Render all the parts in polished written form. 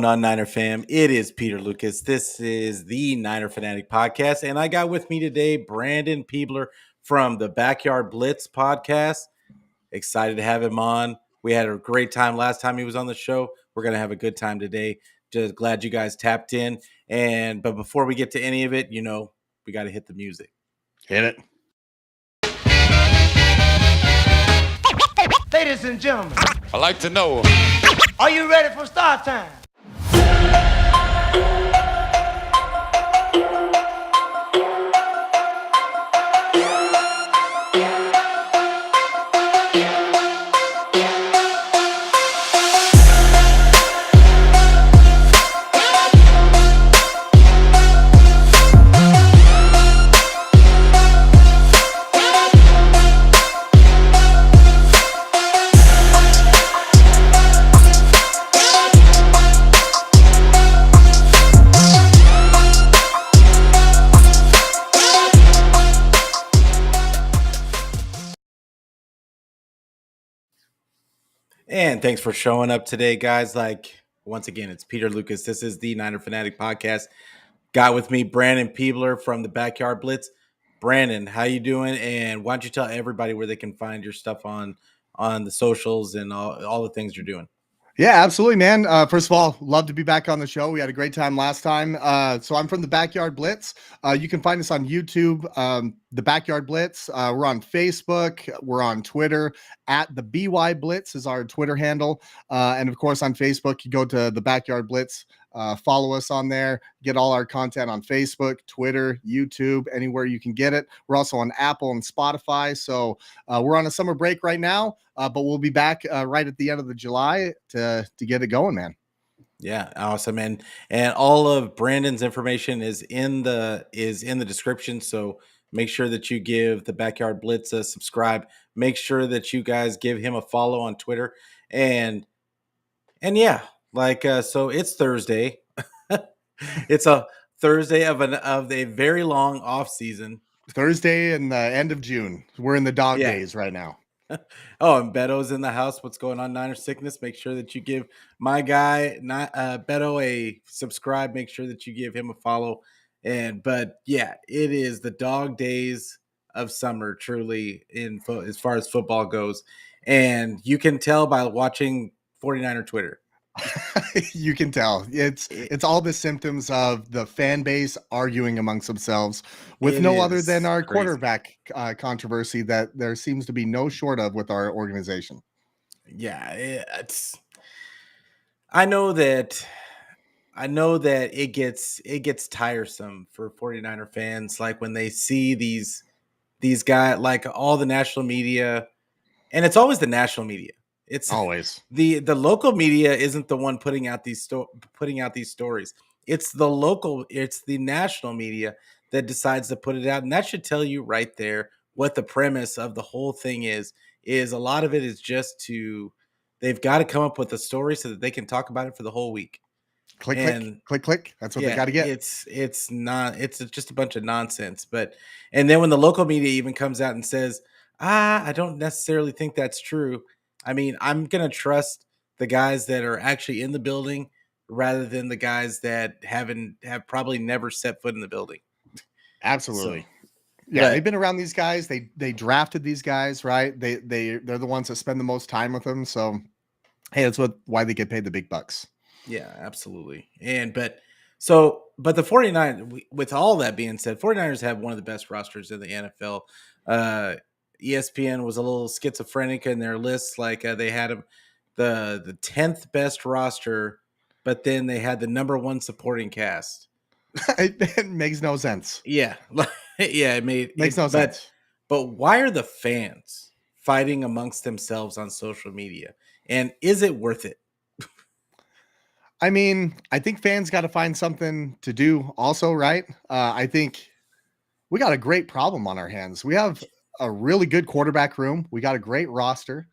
On Niner fam, it is Peter Lucas. This is the Niner Fanatic Podcast, and I got with me today Brandon Peebler from the Backyard Blitz podcast. Excited to have him on. We had a great time last time he was on the show. We're gonna have a good time today. Just glad you guys tapped in. But before we get to any of it, we got to hit the music. Hit it. Ladies and gentlemen, I'd like to know, are you ready for start time? And thanks for showing up today, guys. Once again, it's Peter Lucas. This is the Niner Fanatic Podcast. Got with me Brandon Peebler from the Backyard Blitz. Brandon, how you doing? And why don't you tell everybody where they can find your stuff on the socials and all the things you're doing? Yeah, absolutely, man. First of all, love to be back on the show. We had a great time last time. So I'm from the Backyard Blitz. You can find us on YouTube, the Backyard Blitz. We're on Facebook. We're on Twitter. At the BY Blitz is our Twitter handle. And of course, on Facebook, you go to the Backyard Blitz. Follow us on there. Get all our content on Facebook, Twitter, YouTube, anywhere you can get it. We're also on Apple and Spotify. So we're on a summer break right now, but we'll be back right at the end of the July to get it going, man. Yeah, awesome. And all of Brandon's information is in the description. So make sure that you give the Backyard Blitz a subscribe. Make sure that you guys give him a follow on Twitter. And yeah, so it's Thursday. It's a Thursday of a very long off season. Thursday and the end of June. We're in the dog days right now. Oh, and Beto's in the house. What's going on, Niner Sickness? Make sure that you give my guy, Beto, a subscribe. Make sure that you give him a follow. But yeah, it is the dog days of summer, truly, as far as football goes. And you can tell by watching 49er Twitter. You can tell it's all the symptoms of the fan base arguing amongst themselves with no other than our crazy quarterback controversy that there seems to be no short of with our organization. Yeah, I know that it gets tiresome for 49er fans, like when they see these guys, like all the national media, and it's always the national media. It's always the local media isn't the one putting out these stories. It's the national media that decides to put it out, and that should tell you right there what the premise of the whole thing is. Is a lot of it is just they've got to come up with a story so that they can talk about it for the whole week. Click. That's what they got to get. It's just a bunch of nonsense. And then when the local media even comes out and says, I don't necessarily think that's true. I mean, I'm going to trust the guys that are actually in the building rather than the guys that have probably never set foot in the building. Absolutely. Yeah, they've been around these guys. They drafted these guys, right? They're the ones that spend the most time with them. So, hey, that's why they get paid the big bucks. Yeah, absolutely. But the 49ers, with all that being said, 49ers have one of the best rosters in the NFL. ESPN was a little schizophrenic in their lists. They had the 10th best roster, but then they had the number one supporting cast. It makes no sense. Yeah. Yeah, makes no sense. But why are the fans fighting amongst themselves on social media? And is it worth it? I mean, I think fans got to find something to do also, right? I think we got a great problem on our hands. We have a really good quarterback room. We got a great roster.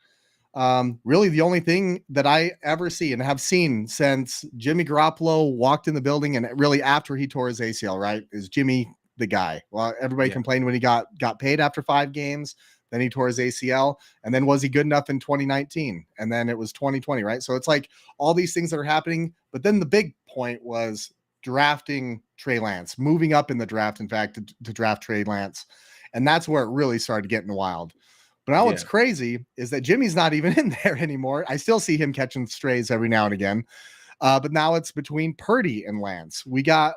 Really the only thing that I ever see and have seen since Jimmy Garoppolo walked in the building and really after he tore his ACL, right, is Jimmy the guy. Well, everybody complained when he got paid after 5 games then he tore his ACL, and then was he good enough in 2019? And then it was 2020, right? So it's like all these things that are happening. But then the big point was drafting Trey Lance, moving up in the draft, in fact, to draft Trey Lance. And that's where it really started getting wild. But now what's crazy is that Jimmy's not even in there anymore. I still see him catching strays every now and again. But now it's between Purdy and Lance. We got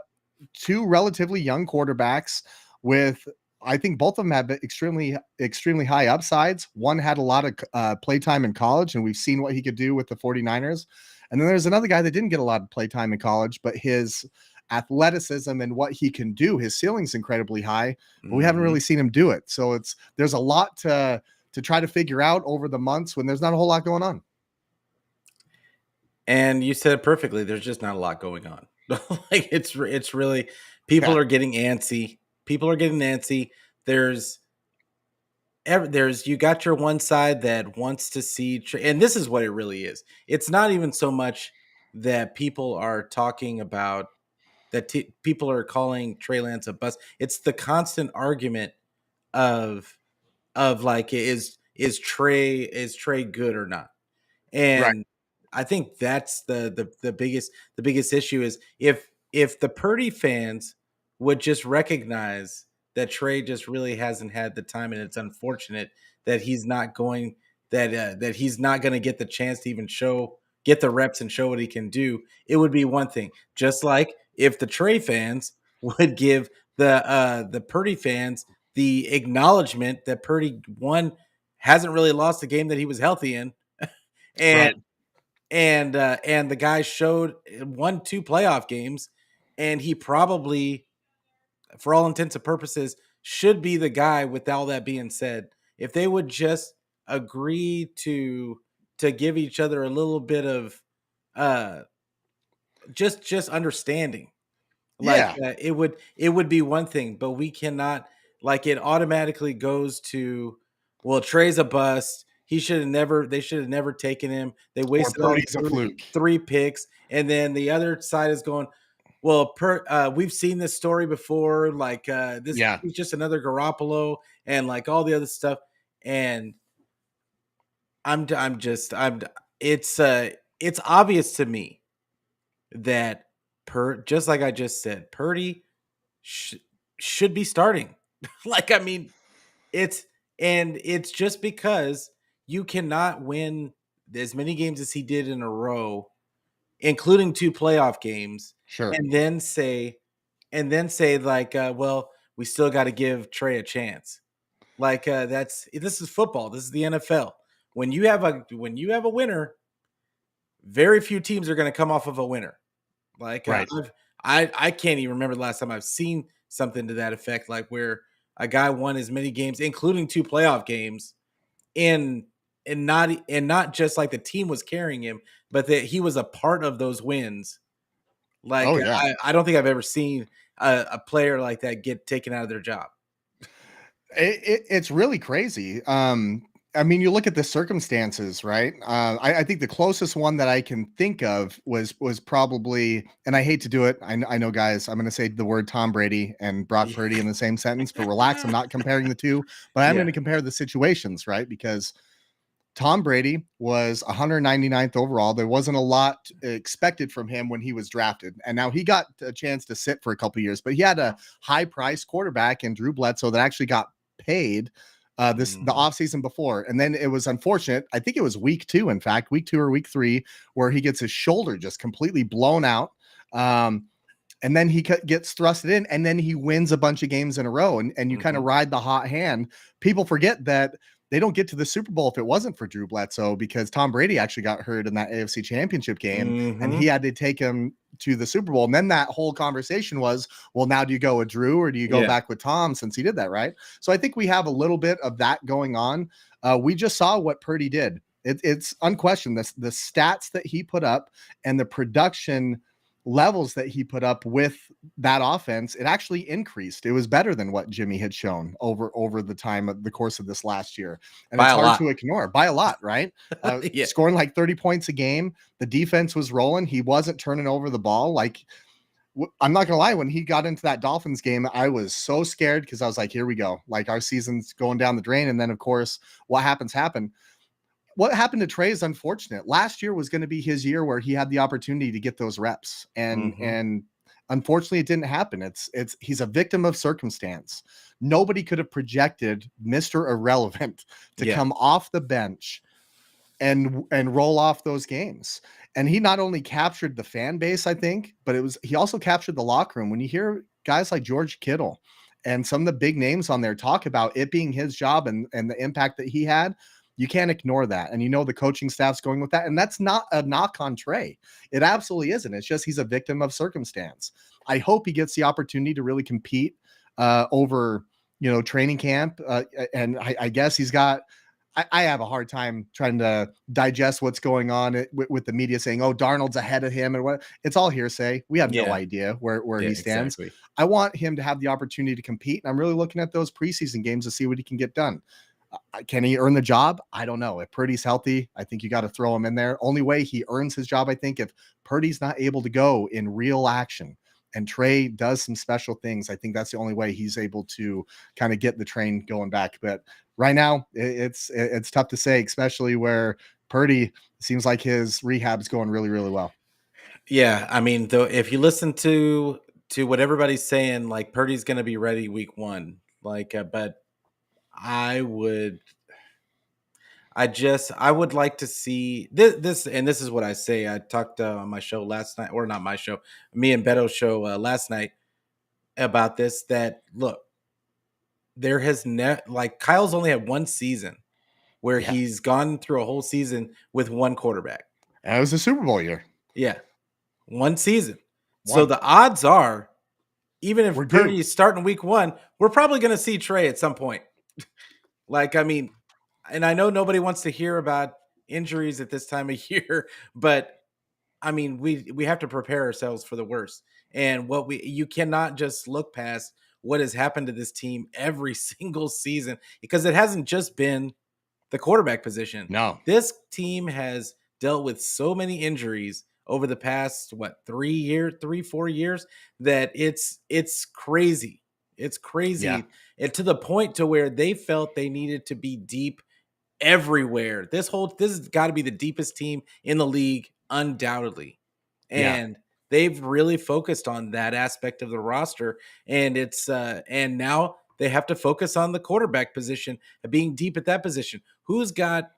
two relatively young quarterbacks with, I think both of them have extremely high upsides. One had a lot of playtime in college, and we've seen what he could do with the 49ers. And then there's another guy that didn't get a lot of playtime in college, but his athleticism and what he can do, his ceiling's incredibly high, but we haven't really seen him do it. So there's a lot to try to figure out over the months when there's not a whole lot going on. And you said it perfectly. There's just not a lot going on. Like it's really, people are getting antsy. People are getting antsy. There's you got your one side that wants to see, and this is what it really is. It's not even so much that people are talking about that people are calling Trey Lance a bust. It's the constant argument of like, is Trey good or not? And I think that's the biggest issue is if the Purdy fans would just recognize that Trey just really hasn't had the time, and it's unfortunate that he's not going that he's not going to get the chance to even get the reps and show what he can do. It would be one thing. Just like if the Trey fans would give the Purdy fans the acknowledgement that Purdy, one, hasn't really lost a game that he was healthy in, and and the guy showed 1-2 playoff games, and he probably, for all intents and purposes, should be the guy. With all that being said, if they would just agree to give each other a little bit of just understanding, like it would be one thing. But we cannot, like, it automatically goes to, well, Trey's a bust. They should have never taken him. They wasted all three picks. And then the other side is going, well, we've seen this story before. Like, he's just another Garoppolo, and like all the other stuff. And it's obvious to me that just like I just said, Purdy should be starting. Like, I mean, it's just because you cannot win as many games as he did in a row, including 2 playoff games, and then say like, well, we still got to give Trey a chance. Like, this is football. This is the NFL. When you have a winner, very few teams are going to come off of a winner. Like, I can't even remember the last time I've seen something to that effect, like where a guy won as many games, including 2 playoff games, and not just like the team was carrying him, but that he was a part of those wins. Like, I don't think I've ever seen a player like that get taken out of their job. It's really crazy. I mean, you look at the circumstances, right? I think the closest one that I can think of was probably, and I hate to do it. I know, guys, I'm going to say the word Tom Brady and Brock Purdy in the same sentence, but relax. I'm not comparing the two, but I'm going to compare the situations, right? Because Tom Brady was 199th overall. There wasn't a lot expected from him when he was drafted. And now he got a chance to sit for a couple of years, but he had a high price quarterback in Drew Bledsoe that actually got paid the offseason before. And then it was unfortunate. I think it was week 2, in fact, week 2 or week 3, where he gets his shoulder just completely blown out. And then he gets thrusted in, and then he wins a bunch of games in a row. And you kind of ride the hot hand. People forget that they don't get to the Super Bowl if it wasn't for Drew Bledsoe, because Tom Brady actually got hurt in that AFC Championship game, and he had to take him to the Super Bowl. And then that whole conversation was, well, now do you go with Drew or do you go back with Tom, since he did that, right? So I think we have a little bit of that going on. We just saw what Purdy did. It's unquestioned. The stats that he put up and the production levels that he put up with that offense, it actually increased. It was better than what Jimmy had shown over the time of the course of this last year. And it's hard to ignore by a lot, right? Scoring like 30 points a game. The defense was rolling. He wasn't turning over the ball. Like, I'm not gonna lie, when he got into that Dolphins game, I was so scared because I was like, here we go. Like our season's going down the drain. And then of course, what happened. What happened to Trey is unfortunate. Last year was going to be his year where he had the opportunity to get those reps. And unfortunately it didn't happen. He's a victim of circumstance. Nobody could have projected Mr. Irrelevant to come off the bench and roll off those games. And he not only captured the fan base, I think, but he also captured the locker room. When you hear guys like George Kittle and some of the big names on there talk about it being his job and the impact that he had, you can't ignore that. And the coaching staff's going with that. And that's not a knock on Trey. It absolutely isn't. It's just he's a victim of circumstance. I hope he gets the opportunity to really compete over, training camp. And I guess he's got, I have a hard time trying to digest what's going on with the media saying, oh, Darnold's ahead of him. And what it's all hearsay. We have no idea where he stands. Exactly. I want him to have the opportunity to compete. And I'm really looking at those preseason games to see what he can get done. Can he earn the job? I don't know. If Purdy's healthy, I think you got to throw him in there. Only way he earns his job, I think, if Purdy's not able to go in real action and Trey does some special things, I think that's the only way he's able to kind of get the train going back. But right now, it's tough to say, especially where Purdy seems like his rehab's going really, really well. Yeah, I mean, though, if you listen to what everybody's saying, like Purdy's going to be ready week 1, but I would like to see this, and this is what I say. I talked on my show last night, or not my show, me and Beto's show last night about this. That look, there has Kyle's only had one season where he's gone through a whole season with one quarterback. That was the Super Bowl year. Yeah, one season. So the odds are, even if Purdy is starting week 1, we're probably going to see Trey at some point. I mean, and I know nobody wants to hear about injuries at this time of year, but I mean, we have to prepare ourselves for the worst. And you cannot just look past what has happened to this team every single season, because it hasn't just been the quarterback position. No, this team has dealt with so many injuries over the past 4 years that it's crazy. It's crazy. And to the point to where they felt they needed to be deep everywhere. This has got to be the deepest team in the league, undoubtedly. And they've really focused on that aspect of the roster. And and now they have to focus on the quarterback position, being deep at that position. Who's got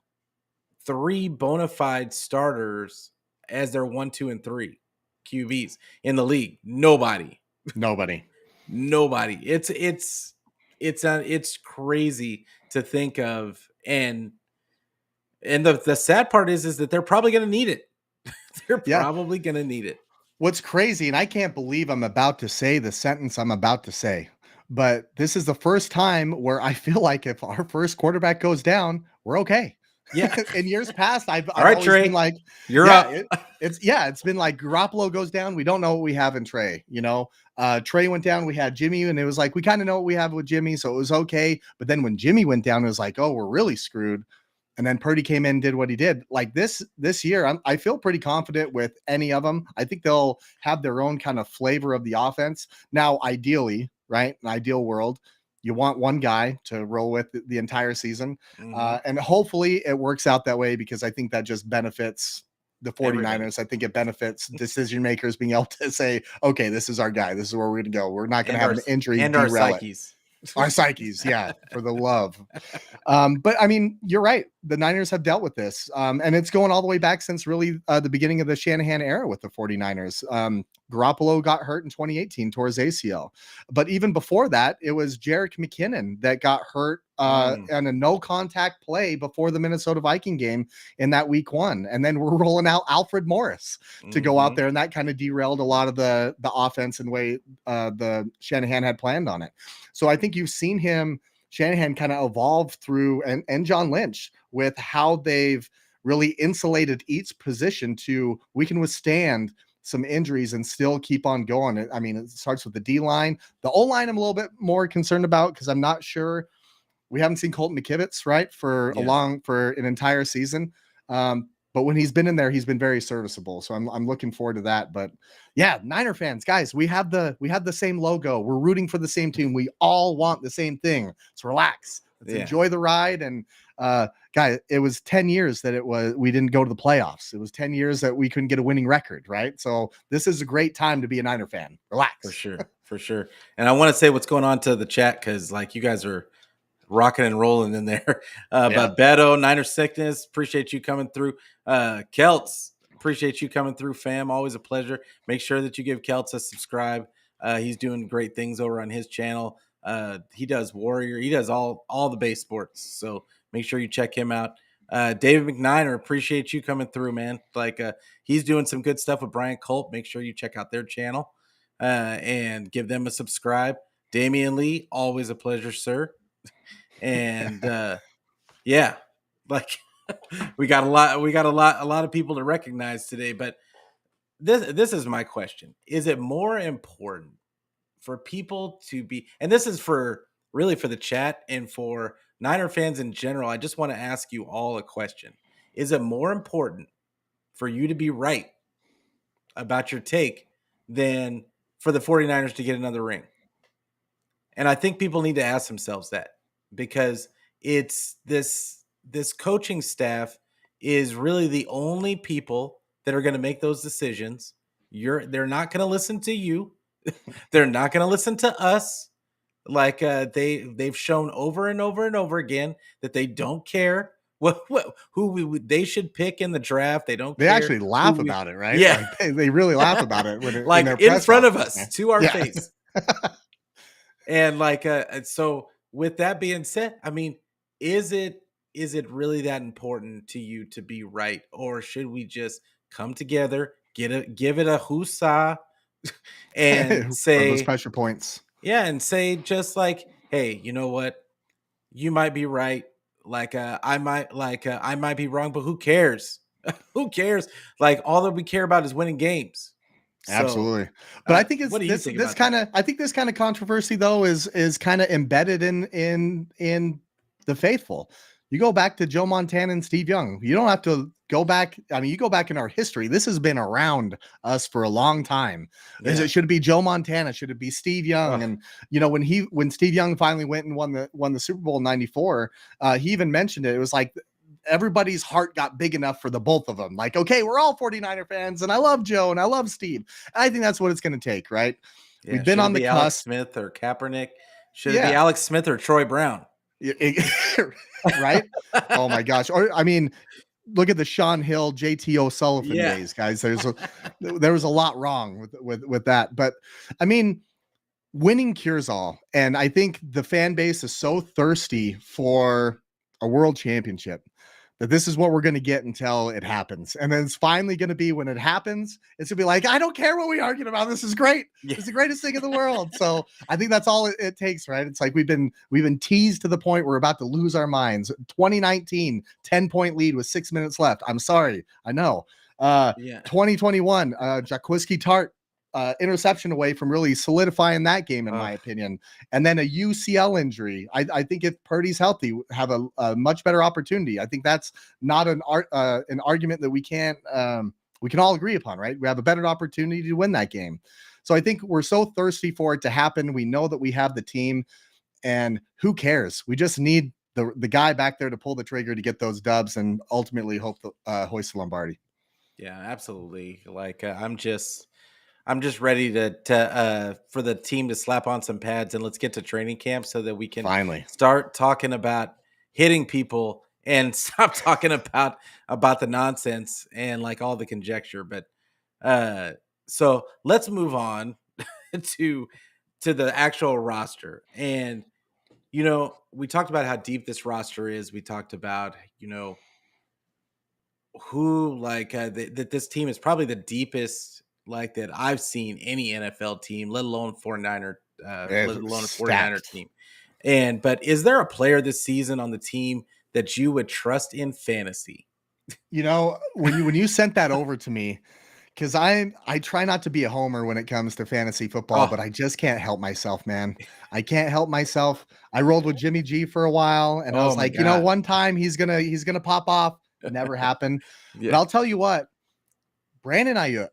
3 bona fide starters as their 1, 2, and 3 QBs in the league? Nobody. It's crazy to think of, and the sad part is that they're probably going to need it. They're probably going to need it. What's crazy, and I can't believe I'm about to say the sentence I'm about to say, but this is the first time where I feel like if our first quarterback goes down, we're okay. Yeah. In years past, I've always been like, you're up. It's been like Garoppolo goes down. We don't know what we have in Trey. Trey went down. We had Jimmy, and it was like we kind of know what we have with Jimmy, so it was okay. But then when Jimmy went down, it was like, oh, we're really screwed. And then Purdy came in and did what he did. Like this year, I feel pretty confident with any of them. I think they'll have their own kind of flavor of the offense. Now, ideally, right, an ideal world, you want one guy to roll with the entire season. And hopefully it works out that way, because I think that just benefits the 49ers. Everybody. I think it benefits decision makers being able to say, okay, this is our guy. This is where we're going to go. We're not going to have an injury. And our psyches. Our psyches, for the love. But I mean, you're right. The Niners have dealt with this. And it's going all the way back since really the beginning of the Shanahan era with the 49ers. Garoppolo got hurt in 2018 towards ACL. But even before that, it was Jerick McKinnon that got hurt on a no contact play before the Minnesota Viking game in that week 1. And then we're rolling out Alfred Morris to go out there. And that kind of derailed a lot of the offense and way the Shanahan had planned on it. So I think you've seen Shanahan kind of evolve through, and John Lynch, with how they've really insulated each position to, we can withstand some injuries and still keep on going. I mean, it starts with the D-line. The O-line I'm a little bit more concerned about, because I'm not sure. We haven't seen Colton McKivitz, right, for an entire season. but when he's been in there, he's been very serviceable. So I'm looking forward to that. But yeah, Niner fans, guys, we have the same logo. We're rooting for the same team. We all want the same thing. Let's relax. Let's enjoy the ride. And guys, it was 10 years that we didn't go to the playoffs. It was 10 years that we couldn't get a winning record, right? So this is a great time to be a Niner fan. Relax. For sure. And I want to say what's going on to the chat, because like you guys are rocking and rolling in there. But Beto, Niner Sickness, appreciate you coming through. Kelts, appreciate you coming through, fam. Always a pleasure. Make sure that you give Kelts a subscribe. He's doing great things over on his channel. He does Warrior. He does all the base sports. So make sure you check him out. David McNiner, appreciate you coming through, man. Like he's doing some good stuff with Brian Colt. Make sure you check out their channel and give them a subscribe. Damian Lee, always a pleasure, sir. And yeah, like we got a lot of people to recognize today. But this is my question: is it more important for people to be, and this is for really for the chat and for Niner fans in general, I just want to ask you all a question: is it more important for you to be right about your take than for the 49ers to get another ring? And I think people need to ask themselves that, because it's this coaching staff is really the only people that are going to make those decisions. They're not going to listen to you. They're not going to listen to us. Like they've shown over and over and over again that they don't care who they should pick in the draft. They don't. They care actually laugh about it, right? Yeah, like they really laugh about it when like in front of us, to our face. And like, so with that being said, I mean, is it really that important to you to be right, or should we just come together, give it a husa, and say those pressure points? Yeah, and say just like, hey, you know what? You might be right. Like, I might be wrong, but who cares? Who cares? Like, all that we care about is winning games. Absolutely. So, but I think what do you think this kind of I think this kind of controversy though is kind of embedded in the faithful. You go back to Joe Montana and Steve Young. You don't have to go back. I mean, you go back in our history. This has been around us for a long time. Yeah. Should it be Joe Montana? Should it be Steve Young? And you know, when Steve Young finally went and won the Super Bowl in '94, he even mentioned it. It was like everybody's heart got big enough for the both of them. Like, okay, we're all 49er fans, and I love Joe and I love Steve. And I think that's what it's going to take, right? Yeah, we've been on the cusp. Alex Smith or Kaepernick? Should it be Alex Smith or Troy Brown? Right? Oh my gosh. Or I mean, look at the Sean Hill, JT O'Sullivan days, guys. There was a lot wrong with that. But I mean, winning cures all. And I think the fan base is so thirsty for a world championship that this is what we're going to get until it happens. And then it's finally going to be, when it happens, it's going to be like, I don't care what we argued about. This is great. Yeah. It's the greatest thing in the world. So I think that's all it takes, right? It's like we've been teased to the point where we're about to lose our minds. 2019, 10-point lead with 6 minutes left. I'm sorry. I know. 2021, Jaquiski Tart interception away from really solidifying that game, in my opinion. And then a UCL injury. I think if Purdy's healthy, have a much better opportunity. I think that's not an argument that we can all agree upon, right? We have a better opportunity to win that game. So I think we're so thirsty for it to happen. We know that we have the team, and who cares? We just need the guy back there to pull the trigger to get those dubs and ultimately hope hoist the Lombardi. Yeah, absolutely. Like I'm just ready to for the team to slap on some pads and let's get to training camp so that we can finally start talking about hitting people and stop talking about the nonsense and like all the conjecture. But so let's move on to the actual roster. And you know, we talked about how deep this roster is. We talked about, you know, who like that this team is probably the deepest like that I've seen any NFL team, let alone 49er, let alone a 49er team. But is there a player this season on the team that you would trust in fantasy? You know, when you sent that over to me, because I try not to be a homer when it comes to fantasy football, but I just can't help myself, man. I can't help myself. I rolled with Jimmy G for a while, and I was like, you know, one time he's gonna pop off. Never happened. But Yeah. I'll tell you what, Brandon Ayuk,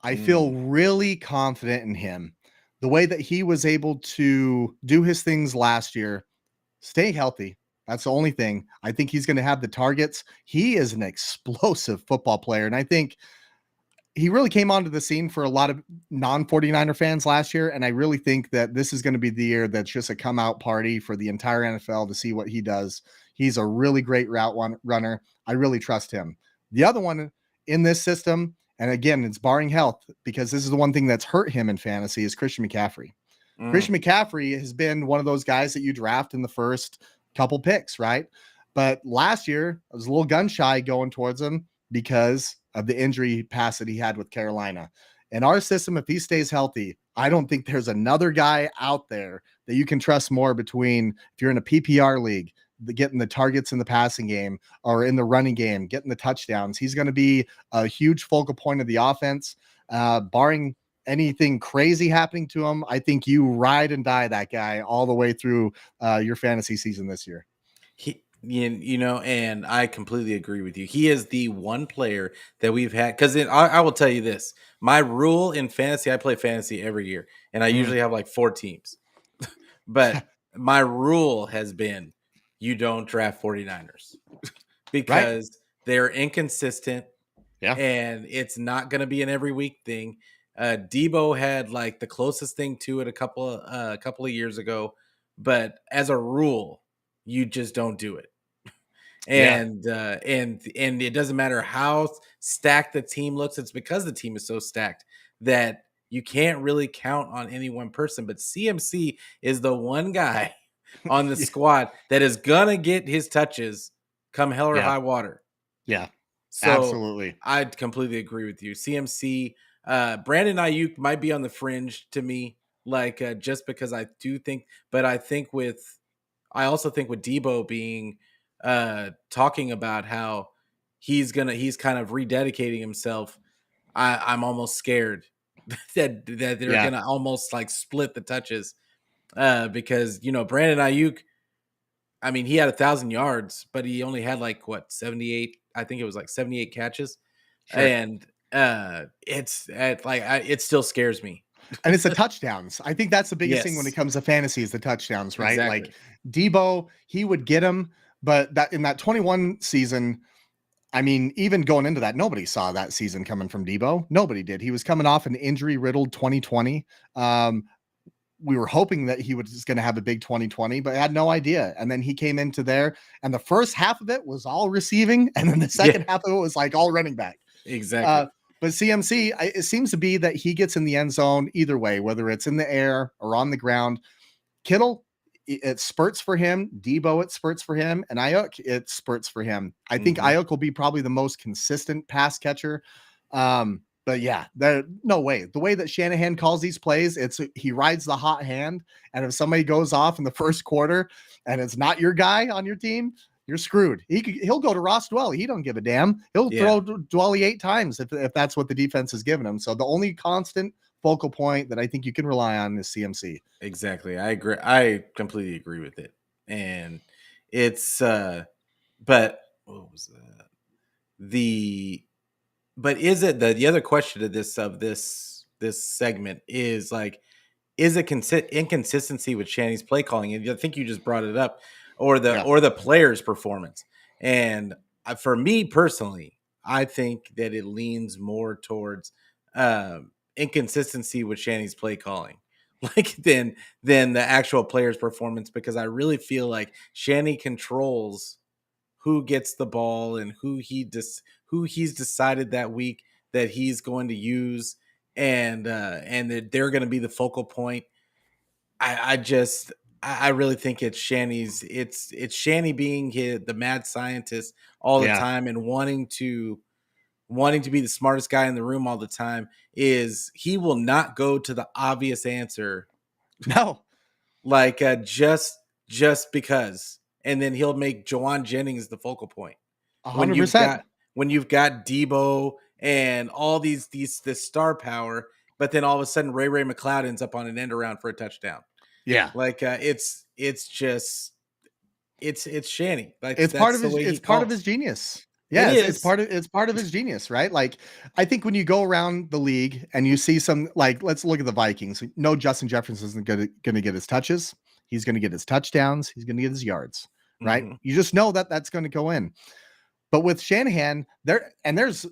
I feel really confident in him. The way that he was able to do his things last year, stay healthy. That's the only thing. I think he's going to have the targets. He is an explosive football player. And I think he really came onto the scene for a lot of non-49er fans last year. And I really think that this is going to be the year that's just a come out party for the entire NFL to see what he does. He's a really great runner. I really trust him. The other one in this system, and again, it's barring health, because this is the one thing that's hurt him in fantasy, is Christian McCaffrey. Christian McCaffrey has been one of those guys that you draft in the first couple picks, right? But last year, I was a little gun shy going towards him because of the injury past that he had with Carolina. In our system, if he stays healthy, I don't think there's another guy out there that you can trust more between, if you're in a PPR league, getting the targets in the passing game or in the running game, getting the touchdowns. He's going to be a huge focal point of the offense, barring anything crazy happening to him. I think you ride and die that guy all the way through your fantasy season this year. And I completely agree with you. He is the one player that we've had, because I will tell you this. My rule in fantasy, I play fantasy every year, and I usually have like 4 teams. But my rule has been you don't draft 49ers because they're inconsistent. Yeah. And it's not going to be an every week thing. Debo had like the closest thing to it a couple of years ago, but as a rule, you just don't do it. And and it doesn't matter how stacked the team looks. It's because the team is so stacked that you can't really count on any one person. But CMC is the one guy on the squad that is gonna get his touches come hell or high water. Yeah, so absolutely. I completely agree with you. CMC, Brandon Ayuk might be on the fringe to me, like just because I do think, but I also think with Debo being talking about how he's kind of rededicating himself, I'm almost scared that they're gonna almost like split the touches because Brandon Ayuk, I mean, he had 1,000 yards, but he only had like 78. I think it was like 78 catches, and it still scares me. And it's the touchdowns. I think that's the biggest thing when it comes to fantasy is the touchdowns, right? Exactly. Like Debo, he would get them, but that in that 21 season, I mean, even going into that, nobody saw that season coming from Debo. Nobody did. He was coming off an injury-riddled 2020. We were hoping that he was going to have a big 2020, but I had no idea. And then he came into there, and the first half of it was all receiving, and then the second half of it was like all running back. Exactly. But CMC, it seems to be that he gets in the end zone either way, whether it's in the air or on the ground. Kittle, it spurts for him. Debo, it spurts for him. And Ayuk, it spurts for him. I think Ayuk will be probably the most consistent pass catcher. But yeah, no way. The way that Shanahan calls these plays, he rides the hot hand. And if somebody goes off in the first quarter and it's not your guy on your team, you're screwed. He'll go to Ross Dwelly. He don't give a damn. He'll throw Dwelly 8 times if that's what the defense is giving him. So the only constant focal point that I think you can rely on is CMC. Exactly. I agree. I completely agree with it. And it's but what was that? But is it the other question to this segment is like, is it inconsistency with Shanny's play calling? And I think you just brought it up, or the player's performance. And for me personally, I think that it leans more towards inconsistency with Shanny's play calling, like than the actual player's performance, because I really feel like Shanny controls who gets the ball and who he's decided that week that he's going to use, and that they're going to be the focal point. I really think it's Shanny's. It's Shanny being the mad scientist all the time and wanting to be the smartest guy in the room all the time. Is he will not go to the obvious answer. No, like just because, and then he'll make Jawan Jennings the focal point. 100%. When you've got Debo and all this star power, but then all of a sudden Ray McLeod ends up on an end around for a touchdown. Yeah, like it's Shanny. Like it's part of his genius. Yeah, it's part of his genius, right? Like, I think when you go around the league and you see some, like, let's look at the Vikings. No, Justin Jefferson isn't going to get his touches. He's going to get his touchdowns. He's going to get his yards, right? Mm-hmm. You just know that that's going to go in. But with Shanahan, there's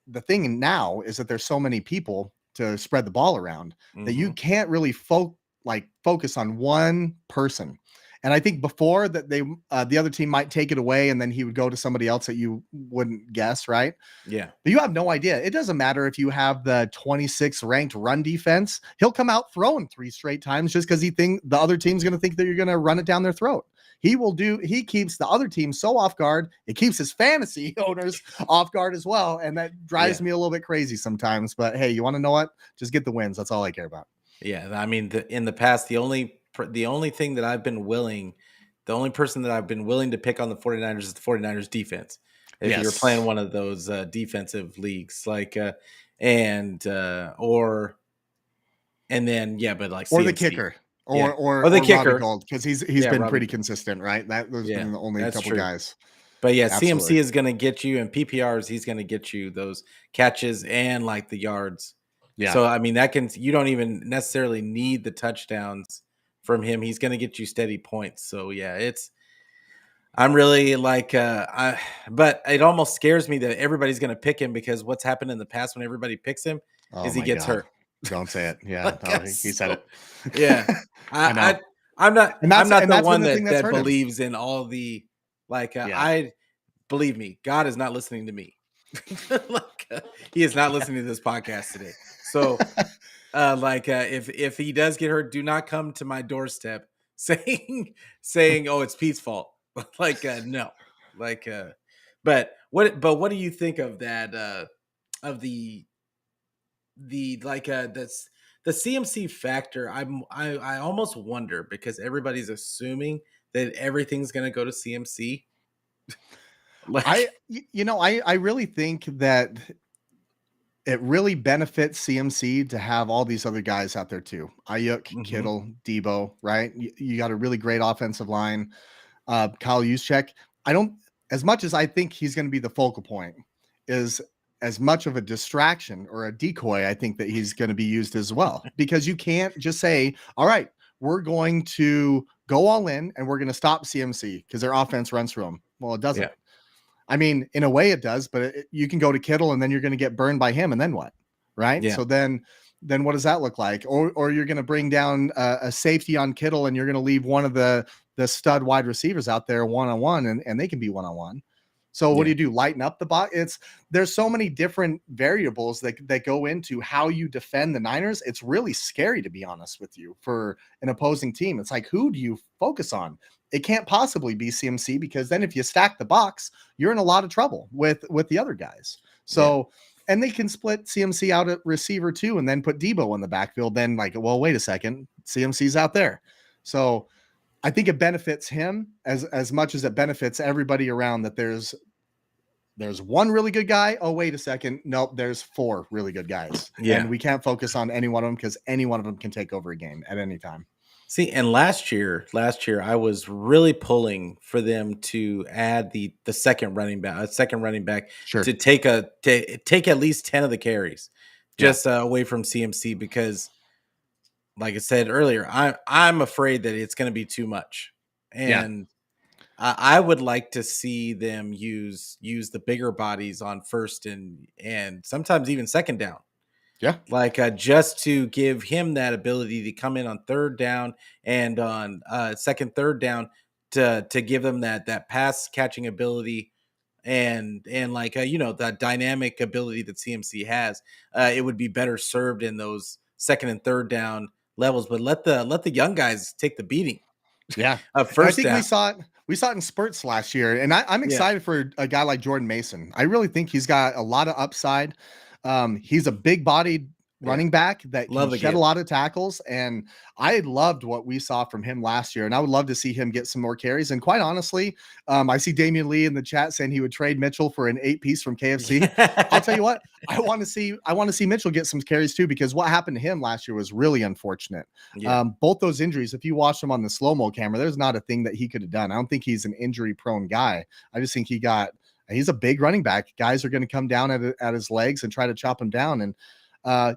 the thing now is that there's so many people to spread the ball around that you can't really focus on one person. And I think before that the other team might take it away and then he would go to somebody else that you wouldn't guess, right? Yeah. But you have no idea. It doesn't matter if you have the 26th ranked run defense. He'll come out throwing 3 straight times just because the other team's going to think that you're going to run it down their throat. He keeps the other team so off guard. It keeps his fantasy owners off guard as well. And that drives me a little bit crazy sometimes. But hey, you want to know what? Just get the wins. That's all I care about. Yeah. I mean, in the past, the only thing that I've been willing, the only person that I've been willing to pick on the 49ers is the 49ers defense. If you're playing one of those defensive leagues, like, but like, or CMC. the kicker. Or or the kicker, Robbie Gould, because he's been pretty consistent, right? Those been the only couple guys. But yeah, absolutely. CMC is going to get you, and PPRs, he's going to get you those catches and like the yards. Yeah. So I mean, you don't even necessarily need the touchdowns from him. He's going to get you steady points. So yeah, I'm really like, but it almost scares me that everybody's going to pick him, because what's happened in the past when everybody picks him is he gets hurt. Don't say it. Yeah, he said it. Yeah, I'm not the one that believes in all the I believe me, God is not listening to me. He is not listening to this podcast today. So, if he does get hurt, do not come to my doorstep saying, "Oh, it's Pete's fault." No, but what do you think of that? Of the that's the CMC factor. I almost wonder, because everybody's assuming that everything's going to go to CMC. I really think that it really benefits CMC to have all these other guys out there too. Ayuk, Kittle, Debo, right? You got a really great offensive line. Kyle Juszczyk. As much as I think he's going to be the focal point, is as much of a distraction or a decoy, I think that he's going to be used as well, because you can't just say, all right, we're going to go all in and we're going to stop CMC because their offense runs through them. Well, it doesn't. Yeah. I mean, in a way it does, but you can go to Kittle and then you're going to get burned by him. And then what? Right. Yeah. So then what does that look like? Or you're going to bring down a safety on Kittle and you're going to leave one of the stud wide receivers out there one-on-one and they can be one-on-one. So what do you do? Lighten up the box? There's so many different variables that go into how you defend the Niners. It's really scary, to be honest with you, for an opposing team. It's like, who do you focus on? It can't possibly be CMC, because then if you stack the box, you're in a lot of trouble with the other guys. So, and they can split CMC out at receiver too, and then put Debo in the backfield. Then well, wait a second, CMC's out there. So I think it benefits him as much as it benefits everybody around, that there's one really good guy. Oh, wait a second. Nope. There's 4 really good guys. Yeah. And we can't focus on any one of them, because any one of them can take over a game at any time. See, and last year I was really pulling for them to add the second running back, sure, to take at least 10 of the carries just away from CMC, because like I said earlier, I'm afraid that it's going to be too much. And I would like to see them use the bigger bodies on first and sometimes even second down. Yeah. Just to give him that ability to come in on third down and on third down to give them that pass catching ability and the dynamic ability that CMC has. It would be better served in those second and third down levels, but let the young guys take the beating. Yeah. First down. We saw it in spurts last year, and I'm excited for a guy like Jordan Mason. I really think he's got a lot of upside. He's a big-bodied running back that can shed a lot of tackles, and I loved what we saw from him last year, and I would love to see him get some more carries. And quite honestly, I see Damian Lee in the chat saying he would trade Mitchell for an 8-piece from KFC. I'll tell you what, I want to see Mitchell get some carries too, because what happened to him last year was really unfortunate. Yeah. Both those injuries, if you watch him on the slow-mo camera, there's not a thing that he could have done. I don't think he's an injury-prone guy. I just think he got He's a big running back. Guys are going to come down at his legs and try to chop him down. And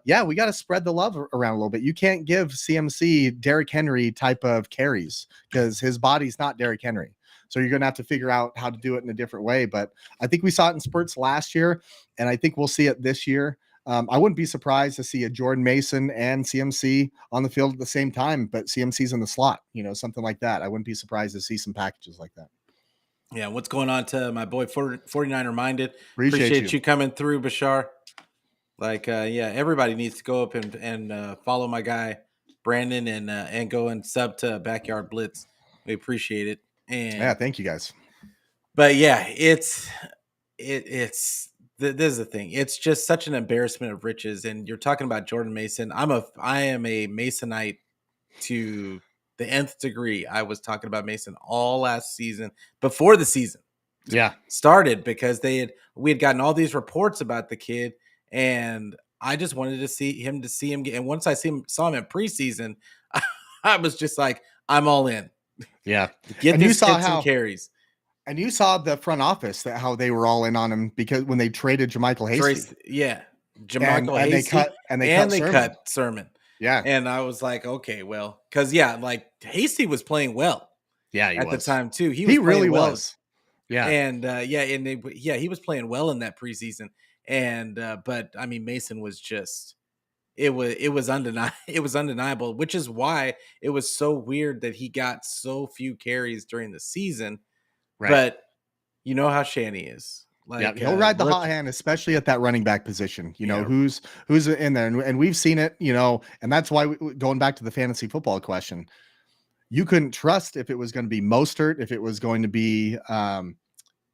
yeah, we got to spread the love around a little bit. You can't give CMC Derrick Henry type of carries because his body's not Derrick Henry. So you're going to have to figure out how to do it in a different way. But I think we saw it in spurts last year, and I think we'll see it this year. I wouldn't be surprised to see a Jordan Mason and CMC on the field at the same time, but CMC's in the slot, something like that. I wouldn't be surprised to see some packages like that. Yeah, what's going on to my boy 49er Minded? Appreciate you coming through, Bashar. Yeah, everybody needs to go up and follow my guy Brandon and go and sub to Backyard Blitz. We appreciate it. And yeah, thank you guys. But yeah, this is the thing. It's just such an embarrassment of riches. And you're talking about Jordan Mason. I am a Masonite to the nth degree. I was talking about Mason all last season before the season started because we had gotten all these reports about the kid, and I just wanted to see him get. And once I saw him in preseason, I was just like, I'm all in. Yeah, get this kid some carries. And you saw the front office how they were all in on him because when they traded JaMycal Hasty. JaMycal Hasty. And they cut Sermon. Yeah. And I was like, okay, well, because Hasty was playing well. Yeah, at the time too. He really was. Yeah. And he was playing well in that preseason. And but I mean, Mason was just it was undeniable, which is why it was so weird that he got so few carries during the season. Right. But you know how Shanny is. He'll ride the hot hand, especially at that running back position. Who's in there, and we've seen it. And that's why going back to the fantasy football question, you couldn't trust if it was going to be Mostert, if it was going to be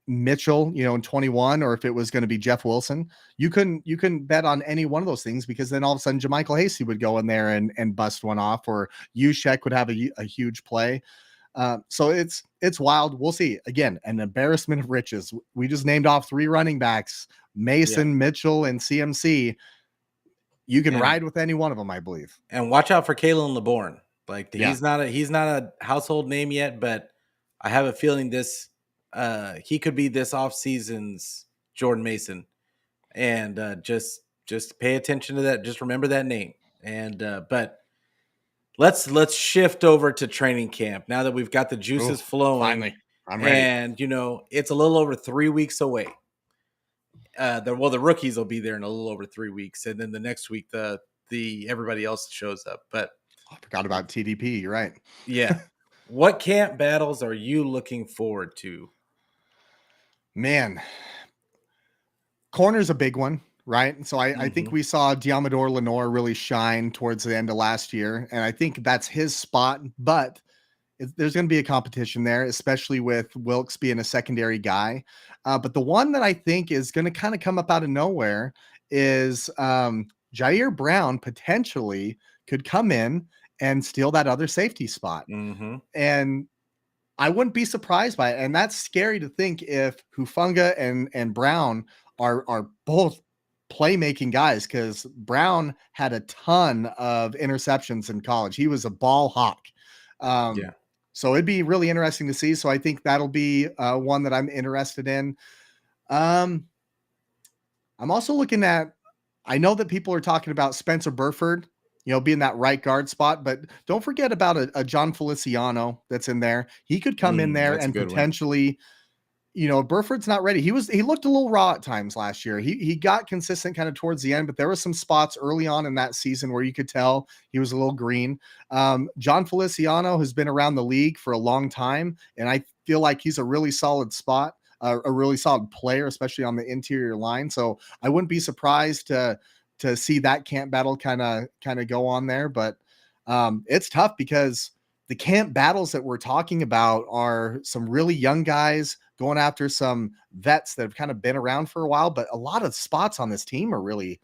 Mitchell, in 21, or if it was going to be Jeff Wilson. You couldn't bet on any one of those things because then all of a sudden JaMycal Hasty would go in there and bust one off, or Juszczyk would have a huge play. So it's wild. We'll see. Again, an embarrassment of riches. We just named off 3 running backs, Mason, Mitchell, and CMC. You can ride with any one of them, I believe. And watch out for Kalen LeBourne. He's not a household name yet, but I have a feeling he could be this offseason's Jordan Mason. And just pay attention to that. Just remember that name. And but let's shift over to training camp now that we've got the juices flowing. Finally, I'm ready. And it's a little over 3 weeks away. The rookies will be there in a little over 3 weeks, and then the next week the everybody else shows up. But I forgot about TDP. You're right. Yeah. What camp battles are you looking forward to? Man, corner's a big one. Right. So I think we saw Diamador Lenore really shine towards the end of last year. And I think that's his spot. But there's going to be a competition there, especially with Wilkes being a secondary guy. But the one that I think is going to kind of come up out of nowhere is Jair Brown potentially could come in and steal that other safety spot. Mm-hmm. And I wouldn't be surprised by it. And that's scary to think if Hufanga and Brown are both playmaking guys, because Brown had a ton of interceptions in college. He was a ball hawk. So it'd be really interesting to see. So I think that'll be one that I'm interested in. I'm also looking at, I know that people are talking about Spencer Burford, being that right guard spot, but don't forget about a John Feliciano that's in there. He could come in there and potentially, Burford's not ready. He looked a little raw at times last year. He got consistent kind of towards the end, but there were some spots early on in that season where you could tell he was a little green. John Feliciano has been around the league for a long time, and I feel like he's a really solid spot, a really solid player, especially on the interior line. So I wouldn't be surprised to see that camp battle kind of go on there. But it's tough because the camp battles that we're talking about are some really young guys going after some vets that have kind of been around for a while, but a lot of spots on this team are really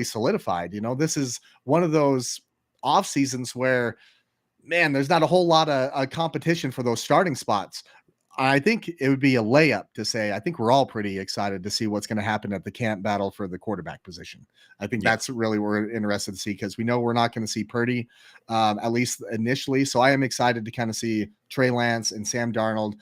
solidified. This is one of those off seasons where, man, there's not a whole lot of competition for those starting spots. I think it would be a layup to say, I think we're all pretty excited to see what's going to happen at the camp battle for the quarterback position. I think Yeah. that's really what we're interested to see, because we know we're not going to see Purdy, at least initially. So I am excited to kind of see Trey Lance and Sam Darnold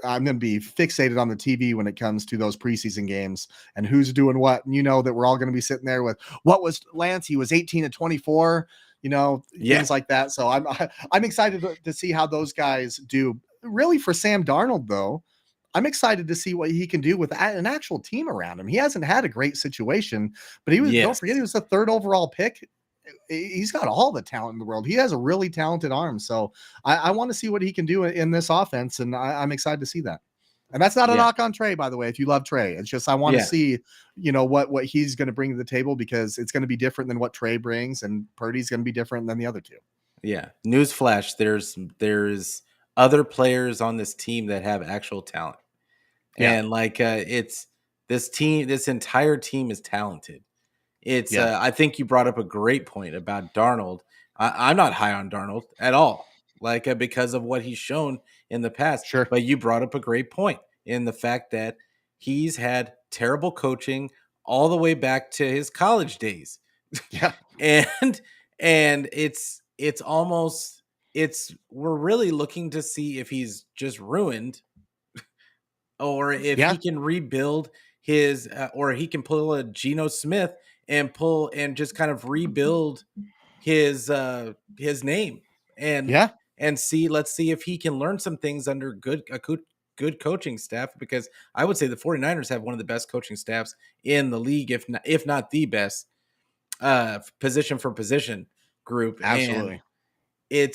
I'm going to be fixated on the TV when it comes to those preseason games and who's doing what. And you know that we're all going to be sitting there with, what was Lance? He was 18-24, Yeah. things like that. So I'm excited to see how those guys do. Really, for Sam Darnold, though, I'm excited to see what he can do with an actual team around him. He hasn't had a great situation, but don't forget, he was the 3rd overall pick. He's got all the talent in the world. He has a really talented arm. So I want to see what he can do in this offense. And I'm excited to see that. And that's not a knock on Trey, by the way, if you love Trey. It's just, I want to see, what he's going to bring to the table, because it's going to be different than what Trey brings, and Purdy's going to be different than the other two. Yeah. Newsflash, there's other players on this team that have actual talent. And it's this entire team is talented. It's I think you brought up a great point about Darnold. I'm not high on Darnold at all, because of what he's shown in the past. Sure. But you brought up a great point in the fact that he's had terrible coaching all the way back to his college days. Yeah. and we're really looking to see if he's just ruined, or if he can rebuild his, or he can pull a Geno Smith and just kind of rebuild his name, and let's see if he can learn some things under good coaching staff, because I would say the 49ers have one of the best coaching staffs in the league, if not the best, position for position group. Absolutely. And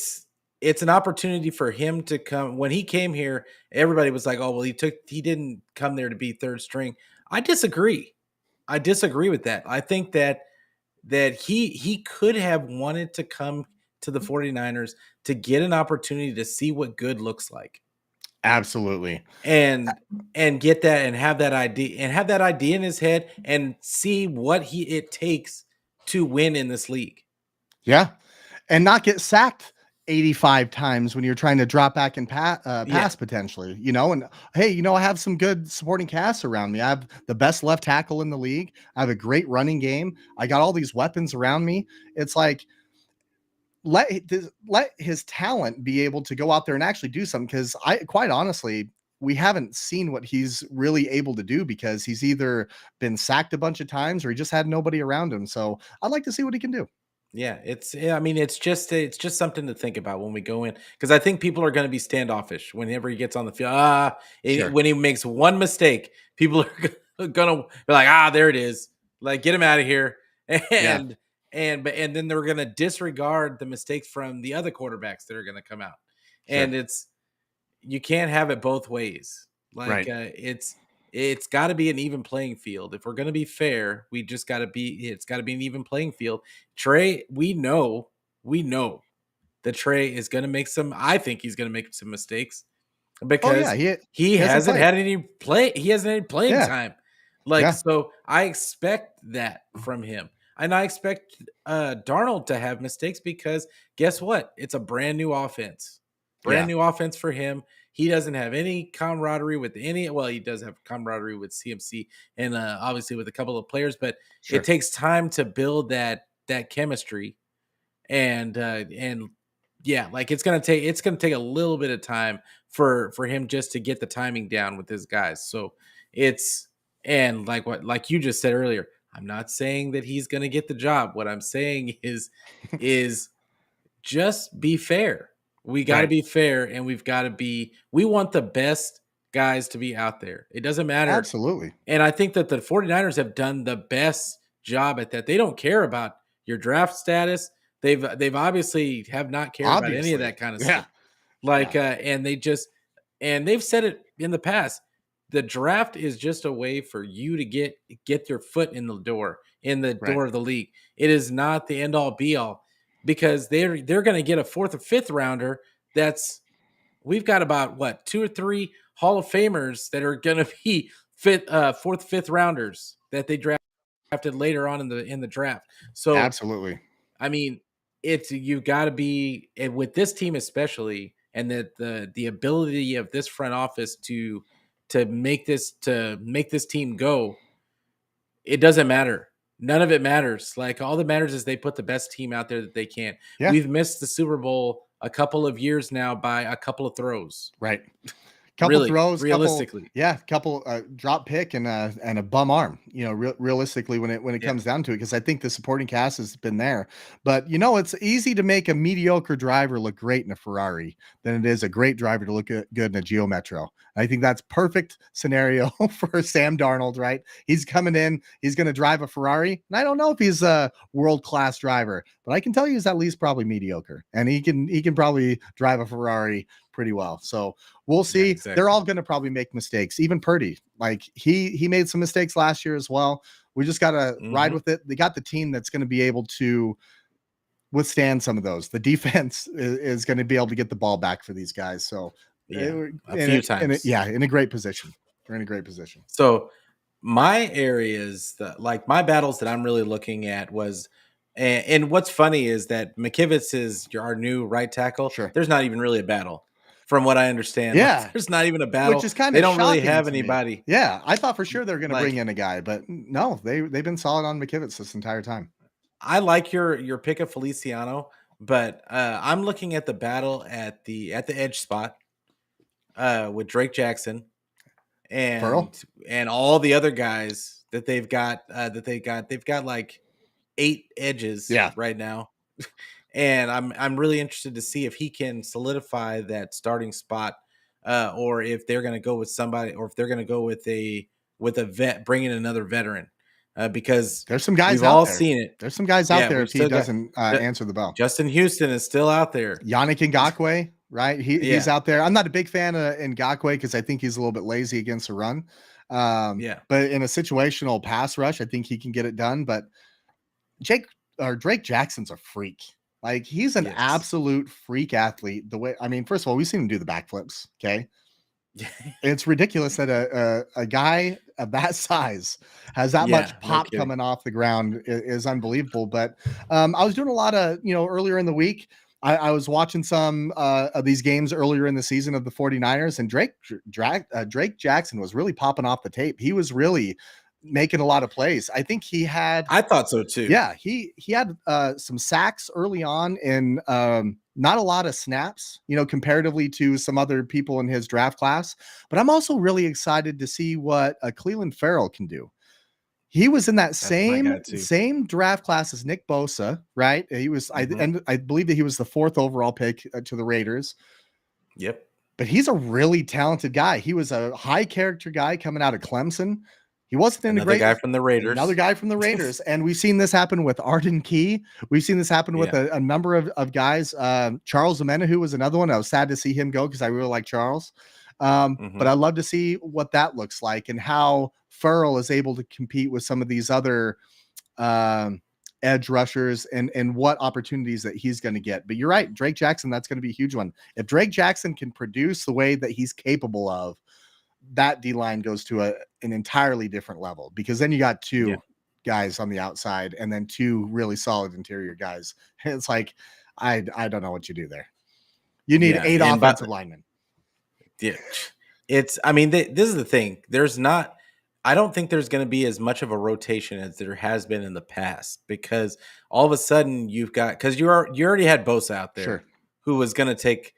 it's an opportunity for him to come. When he came here, everybody was like, oh, well, he didn't come there to be 3rd string. I disagree with that. I think that he could have wanted to come to the 49ers to get an opportunity to see what good looks like. Absolutely. And get that, and have that idea in his head, and see what it takes to win in this league. Yeah. And not get sacked 85 times when you're trying to drop back and pass potentially, and hey, I have some good supporting casts around me. I have the best left tackle in the league. I have a great running game. I got all these weapons around me. It's like, let his talent be able to go out there and actually do something. Because quite honestly, we haven't seen what he's really able to do, because he's either been sacked a bunch of times or he just had nobody around him. So I'd like to see what he can do. Yeah, it's just something to think about when we go in, because I think people are going to be standoffish whenever he gets on the field. When he makes one mistake, people are going to be like, there it is, like, get him out of here, and then they're going to disregard the mistakes from the other quarterbacks that are going to come out, and you can't have it both ways. It's got to be an even playing field. If we're going to be fair, it's got to be an even playing field. Trey, we know that Trey is going to make I think he's going to make some mistakes, because he hasn't had any playing time. So I expect that from him. And I expect Darnold to have mistakes, because guess what? It's a brand new offense. New offense for him. He doesn't have any camaraderie with he does have camaraderie with CMC and obviously with a couple of players, but it takes time to build that chemistry. And it's going to take a little bit of time for him just to get the timing down with his guys. So like you just said earlier, I'm not saying that he's going to get the job. What I'm saying is just be fair. We got to be fair, and we want the best guys to be out there. It doesn't matter. Absolutely. And I think that the 49ers have done the best job at that. They don't care about your draft status. They've obviously have not cared about any of that kind of stuff. And they've said it in the past. The draft is just a way for you to get your foot in the door of the league. It is not the end all be all. Because they're going to get a 4th or 5th rounder. We've got about 2 or 3 Hall of Famers that are going to be 4th, 5th rounders that they drafted later on in the draft. So absolutely, I mean, you've got to be, and with this team especially, and that the ability of this front office to make this team go, it doesn't matter. None of it matters. Like, all that matters is they put the best team out there that they can. Yeah. We've missed the Super Bowl a couple of years now by a couple of throws. Right. Couple Really, throws, realistically. couple drop pick and a bum arm. Realistically, when it Yeah. comes down to it, because I think the supporting cast has been there. But it's easy to make a mediocre driver look great in a Ferrari than it is a great driver to look good in a Geo Metro. I think that's perfect scenario for Sam Darnold. Right? He's coming in. He's going to drive a Ferrari, and I don't know if he's a world-class driver, but I can tell you he's at least probably mediocre, and he can probably drive a Ferrari pretty well. So we'll see. Yeah, exactly. They're all going to probably make mistakes. Even Purdy, like he made some mistakes last year as well. We just got to ride with it. They got the team that's going to be able to withstand some of those. The defense is going to be able to get the ball back for these guys. So a few times. In a great position. They're in a great position. So my areas, like my battles that I'm really looking at was, and what's funny is that McKivitz is our new right tackle. Sure. There's not even really a battle. From what I understand, yeah, there's not even a battle. Which is kind of they don't really shocking have to me. anybody. Yeah, I thought for sure they're going to bring in a guy, but no, they've been solid on McKivitz this entire time. I like your pick of Feliciano, but I'm looking at the battle at the edge spot with Drake Jackson and all the other guys that they've got. They've got like 8 edges right now. And I'm really interested to see if he can solidify that starting spot, or if they're going to go with somebody, or if they're going to go with a vet, bring in another veteran, because there's some guys we've out all there. seen it. There's some guys out there if he doesn't answer the bell. Justin Houston is still out there. Yannick Ngakoue, right? He's out there. I'm not a big fan of Ngakoue because I think he's a little bit lazy against the run. But in a situational pass rush, I think he can get it done. But Drake Jackson's a freak. Like, he's an absolute freak athlete. First of all, we've seen him do the backflips. Okay. It's ridiculous that a guy of that size has that much pop coming off the ground is unbelievable. But I was doing a lot of, earlier in the week, I was watching some of these games earlier in the season of the 49ers, and Drake Jackson was really popping off the tape. He was really making a lot of plays. I think he had. I thought so too. Yeah, he had some sacks early on and not a lot of snaps, comparatively to some other people in his draft class. But I'm also really excited to see what Cleveland Farrell can do. He was in that same draft class as Nick Bosa, right? He was, and I believe that he was the 4th overall pick to the Raiders. Yep. But he's a really talented guy. He was a high character guy coming out of Clemson. He wasn't in another guy from the Raiders. Another guy from the Raiders. And we've seen this happen with Arden Key. We've seen this happen with a number of guys. Charles Omenihu was another one. I was sad to see him go because I really like Charles. But I'd love to see what that looks like and how Farrell is able to compete with some of these other edge rushers and what opportunities that he's going to get. But you're right, Drake Jackson, that's going to be a huge one. If Drake Jackson can produce the way that he's capable of, that D-line goes to an entirely different level, because then you got 2 guys on the outside and then 2 really solid interior guys. It's like, I don't know what you do there. You need 8 offensive linemen. Yeah. This is the thing. I don't think there's going to be as much of a rotation as there has been in the past, because all of a sudden because you already had Bosa out there who was going to take,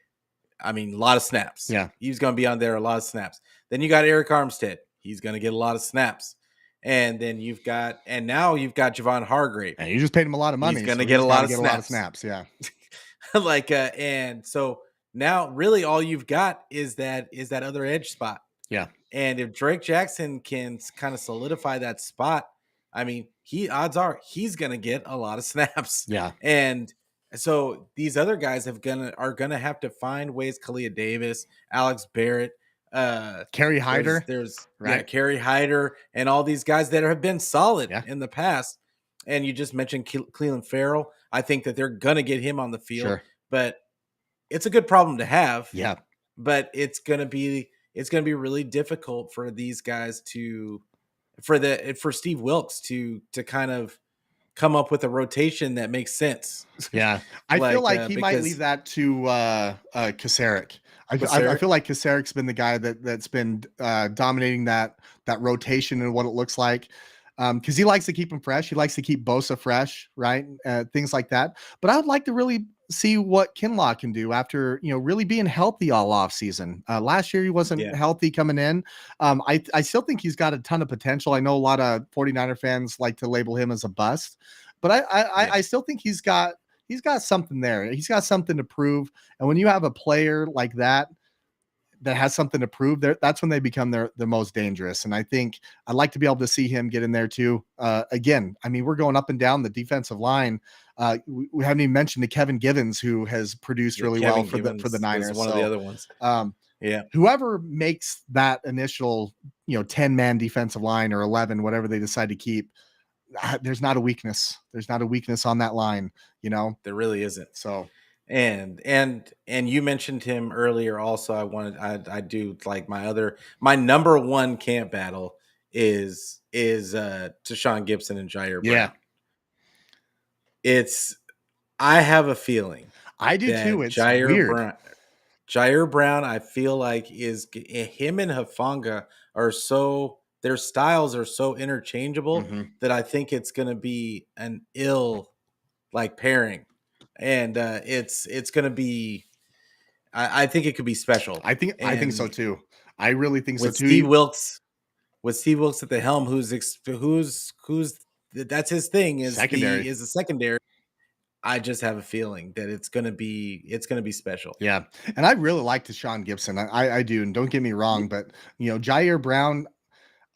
a lot of snaps. Yeah. He was going to be on there a lot of snaps. Then you got Eric Armstead. He's going to get a lot of snaps. And then now you've got Javon Hargrave. And you just paid him a lot of money. He's going to get a lot of snaps. Yeah. And so now really all you've got is that other edge spot. Yeah. And if Drake Jackson can kind of solidify that spot, odds are he's going to get a lot of snaps. Yeah. And so these other guys are gonna have to find ways. Kalia Davis, Alex Barrett, Kerry Hyder, there's Kerry Hyder, and all these guys that have been solid in the past. And you just mentioned Cleveland Farrell. I think that they're gonna get him on the field, but it's a good problem to have. Yeah, but it's gonna be really difficult for these guys for Steve Wilkes to kind of come up with a rotation that makes sense. Yeah, I feel like he might leave Because that to Kasarik. I Kocurek, feel like Kasarik's been the guy that's been dominating that rotation and what it looks like. Because he likes to keep him fresh. He likes to keep Bosa fresh, right? Things like that. But I would like to really see what Kinlaw can do after, really being healthy all off season. Last year he wasn't yeah, healthy coming in. I still think he's got a ton of potential. I know a lot of 49er fans like to label him as a bust, but yeah, I still think he's got something there. He's got something to prove. And when you have a player like that has something to prove, there, that's when they become the most dangerous. And I think I'd like to be able to see him get in there too. Again, I mean, we're going up and down the defensive line. We haven't even mentioned the Kevin Givens, who has produced really Kevin well for the Givens Niners. is one of the other ones. Yeah, Whoever makes that initial 10-man defensive line or 11, whatever they decide to keep, there's not a weakness. There's not a weakness on that line. there really isn't. So And you mentioned him earlier. Also, I do like my number one camp battle is Tashawn Gibson and Jair yeah, Brown. I have a feeling I do too. that It's weird. Jair Brown, I feel like him and Hufanga their styles are so interchangeable that I think it's going to be an ill pairing, and it's going to be. I think it could be special. I think so too. I really think so with too. Steve Wilkes at the helm, who's that's his thing is Secondary. the secondary. I just have a feeling that it's gonna be special. Yeah, and I really like Tashawn Gibson. I do, and don't get me wrong, but Jair Brown,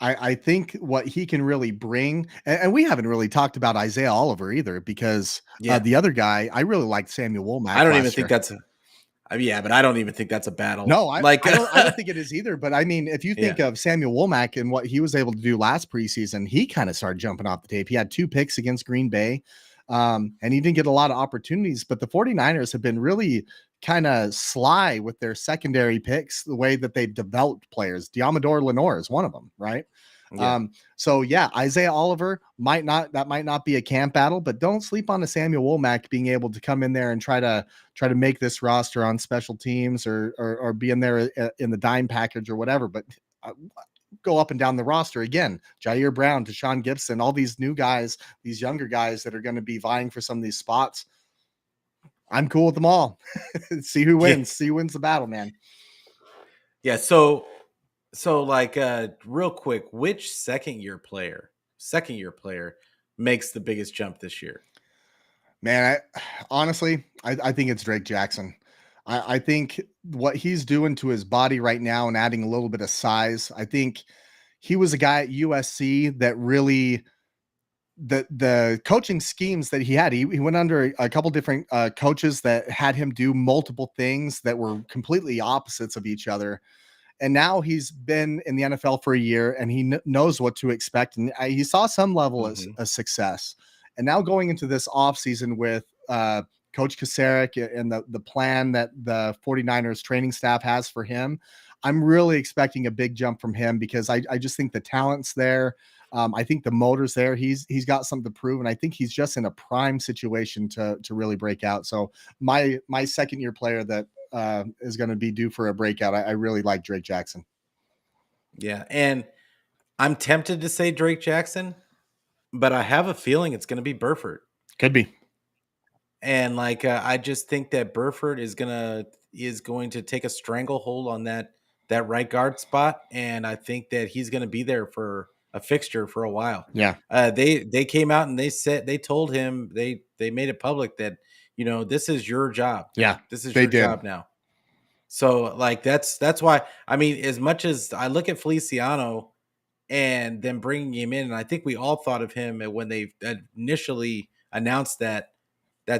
I think what he can really bring, and we haven't really talked about Isaiah Oliver either, because Yeah. the other guy, I really liked Samuel Womack. I don't even think that's but I don't even think that's a battle. No, I don't think it is either. But I mean, if you think of Samuel Womack and what he was able to do last preseason, he kind of started jumping off the tape. He had 2 picks against Green Bay, and he didn't get a lot of opportunities. But the 49ers have been really kind of sly with their secondary picks, the way that they've developed players. Diamador Lenore is one of them, right? Yeah. So yeah, Isaiah Oliver might not be a camp battle, but don't sleep on the Samuel Womack being able to come in there and try to make this roster on special teams or be in there in the dime package or whatever. But go up and down the roster again. Jair Brown, Tashawn Gibson, all these new guys, these younger guys that are going to be vying for some of these spots. I'm cool with them all. See who wins. Yeah. See who wins the battle, man. Yeah. So real quick, which second year player makes the biggest jump this year? Man, honestly, I think it's Drake Jackson. I think what he's doing to his body right now and adding a little bit of size, I think he was a guy at USC that really the coaching schemes that he had, he went under a couple different coaches that had him do multiple things that were completely opposites of each other. And now he's been in the NFL for a year and he knows what to expect. And he saw some level of success. And now going into this offseason with Coach Kasarik and the plan that the 49ers training staff has for him, I'm really expecting a big jump from him because I just think the talent's there. I think the motor's there. He's got something to prove. And I think he's just in a prime situation to really break out. So my second year player that is going to be due for a breakout, I really like Drake Jackson. Yeah. And I'm tempted to say Drake Jackson, but I have a feeling it's going to be Burford. Could be. And I just think that Burford is going to take a stranglehold on that right guard spot, and I think that he's going to be there for a fixture for a while. Yeah. They came out and they told him they made it public that this is your job. Yeah, this is your job now. So that's why, I mean, as much as I look at Feliciano and then bringing him in, and I think we all thought of him when they initially announced that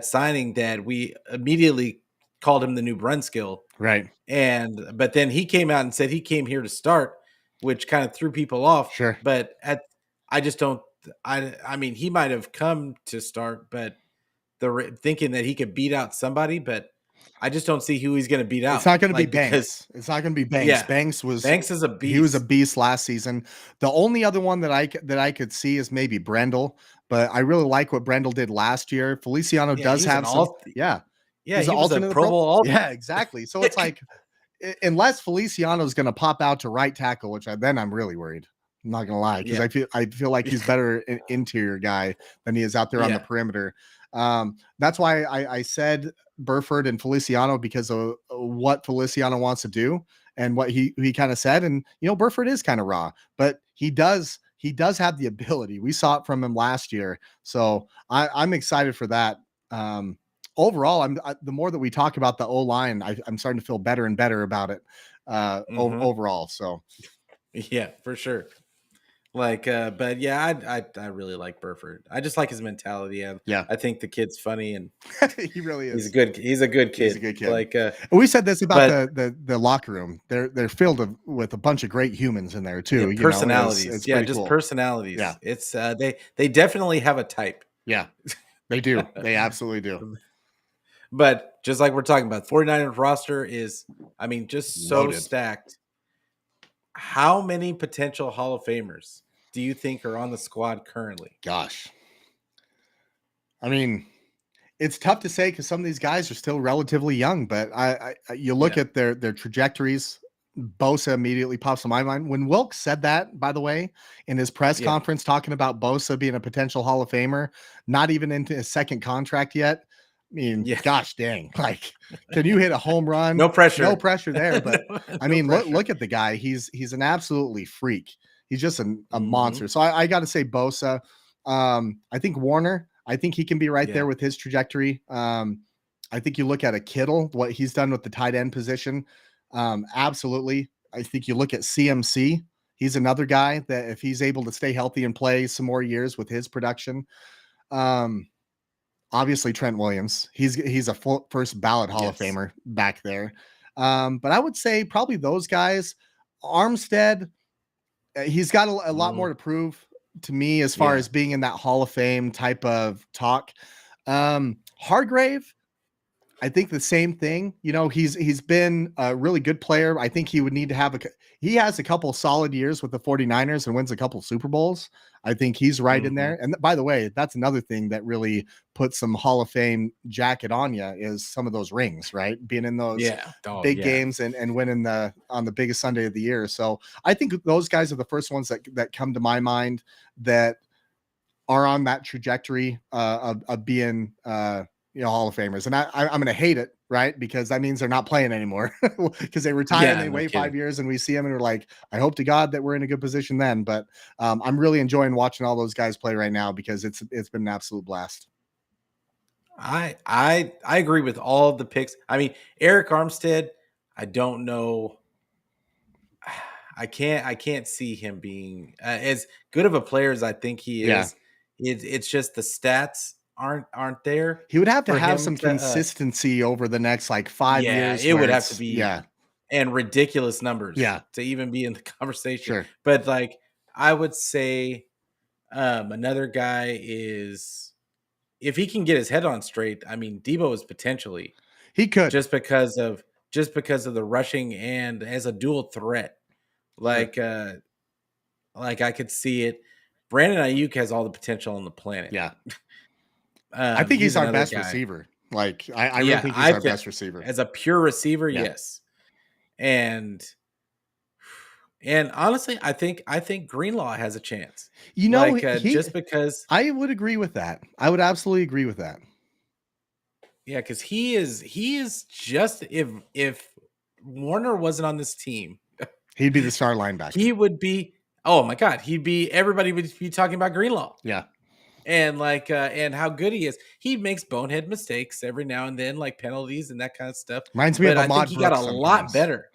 signing, that we immediately called him the new Brunskill. Right. But then he came out and said he came here to start, which kind of threw people off. Sure. But I just don't, I mean, he might have come to start, but thinking that he could beat out somebody, but I just don't see who he's going to beat out. It's not going to be Banks. It's not going to be Banks. Yeah. Banks is a beast. He was a beast last season. The only other one that I could see is maybe Brendel, but I really like what Brendel did last year. Feliciano Yeah, does he's an have some, all. yeah. Yeah, He's he an was a alternate in the Pro Bowl all. Yeah, exactly. So it's like, unless Feliciano is going to pop out to right tackle, which then I'm really worried. I'm not gonna lie, because Yeah. I feel like he's better interior guy than he is out there on the Yeah. perimeter. That's why I said Burford and Feliciano, because of what Feliciano wants to do and what he kind of said. And Burford is kind of raw, but he does have the ability. We saw it from him last year, so I'm excited for that. Overall, the more that we talk about the O line, I'm starting to feel better and better about it overall. So yeah, for sure. But yeah, I really like Burford. I just like his mentality, and yeah, I think the kid's funny, and he really is. He's a good kid. He's a good kid. We said this about the locker room. They're filled with a bunch of great humans in there too. Yeah, personalities. It's yeah, pretty just cool. personalities. Yeah, it's they definitely have a type. Yeah, they do. They absolutely do. But just like we're talking about, 49ers roster is, just so Loaded. stacked. How many potential Hall of Famers do you think are on the squad currently? Gosh. It's tough to say because some of these guys are still relatively young, but you look at their trajectories. Bosa immediately pops in my mind. When Wilkes said that, by the way, in his press conference, talking about Bosa being a potential Hall of Famer, not even into his second contract yet. Gosh dang! Like, can you hit a home run? No pressure. No pressure there. But look at the guy. He's an absolutely freak. He's just a monster. So I got to say Bosa. I think Warner. I think he can be right there with his trajectory. I think you look at a Kittle, what he's done with the tight end position. Absolutely. I think you look at CMC. He's another guy that if he's able to stay healthy and play some more years with his production. Obviously Trent Williams. He's a first ballot Hall of Famer back there. But I would say probably those guys. Armstead, he's got a lot more to prove to me as far as being in that Hall of Fame type of talk. Hargrave, I think the same thing. He's been a really good player. I think he would need to he has a couple solid years with the 49ers and wins a couple Super Bowls. I think he's right in there. And by the way, that's another thing that really puts some Hall of Fame jacket on you is some of those rings, right? Being in those big games and winning on the biggest Sunday of the year. So I think those guys are the first ones that come to my mind that are on that trajectory of being Hall of Famers. And I'm going to hate it, right? Because that means they're not playing anymore because they retire and they wait 5 years and we see them and we're like, I hope to God that we're in a good position then. But I'm really enjoying watching all those guys play right now because it's been an absolute blast. I agree with all the picks. Eric Armstead, I don't know. I can't see him being as good of a player as I think he is. It's just the stats aren't there. He would have to have some consistency over the next 5 years. It would have to be and ridiculous numbers to even be in the conversation. Sure. But I would say another guy is if he can get his head on straight, Debo is potentially he could just because of the rushing and as a dual threat. I could see it. Brandon Ayuk has all the potential on the planet. Yeah. I think he's our best receiver. I really think he's our best receiver. As a pure receiver, yes. And honestly, I think Greenlaw has a chance. Just because I would agree with that. I would absolutely agree with that. Yeah, because he is just if Warner wasn't on this team, he'd be the star linebacker. He would be. Oh my God, everybody would be talking about Greenlaw. Yeah. And and how good he is. He makes bonehead mistakes every now and then, like penalties and that kind of stuff. Reminds me of Ahmad Brooks. He got a lot better.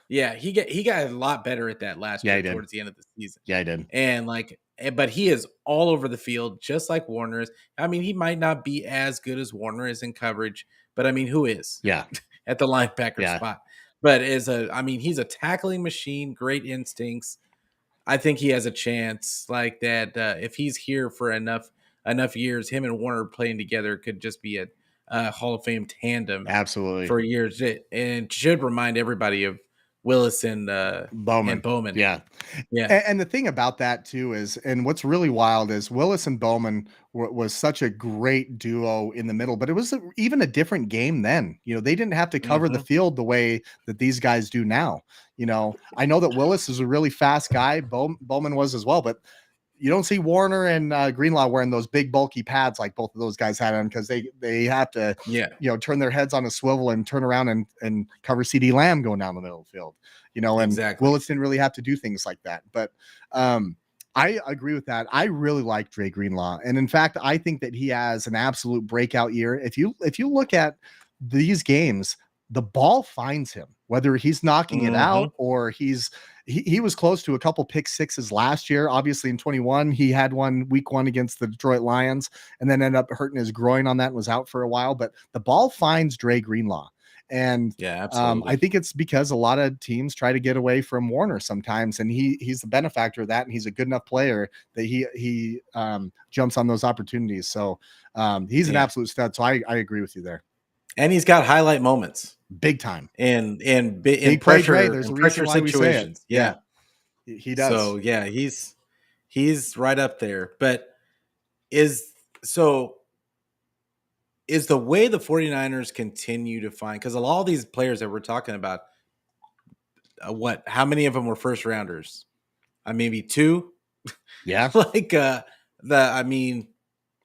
Yeah, he got a lot better at that last year towards the end of the season. Yeah, he did. And but he is all over the field, just like Warner is. He might not be as good as Warner is in coverage, but who is? Yeah, at the linebacker spot. But he's a tackling machine, great instincts. I think he has a chance like that. If he's here for enough years, him and Warner playing together could just be a Hall of Fame tandem. Absolutely. For years. And should remind everybody of Willis and Bowman. Bowman. Yeah. Yeah. And the thing about that too is, and what's really wild is Willis and Bowman was such a great duo in the middle, but it was even a different game then. You know, they didn't have to cover the field the way that these guys do now. You know, I know that Willis is a really fast guy. Bowman was as well, but you don't see Warner and Greenlaw wearing those big bulky pads like both of those guys had on, because they have to, you know, turn their heads on a swivel and turn around and cover CD Lamb going down the middle of the field, you know, and Willis didn't really have to do things like that. But I agree with that. I really like Dre Greenlaw, and in fact, I think that he has an absolute breakout year. If you look at these games, the ball finds him, whether he's knocking it out or he was close to a couple pick sixes last year. Obviously in 21, he had one week 1 against the Detroit Lions and then ended up hurting his groin on that and was out for a while. But the ball finds Dre Greenlaw. And I think it's because a lot of teams try to get away from Warner sometimes, and he's the benefactor of that, and he's a good enough player that he jumps on those opportunities. So he's an absolute stud. So I agree with you there. And he's got highlight moments, big time, in pressure. There's a pressure reason why situations. We say it. Yeah, he does. So yeah, he's right up there. But is the way the 49ers continue to find, because of all these players that we're talking about, how many of them were first rounders? Maybe 2. Yeah, like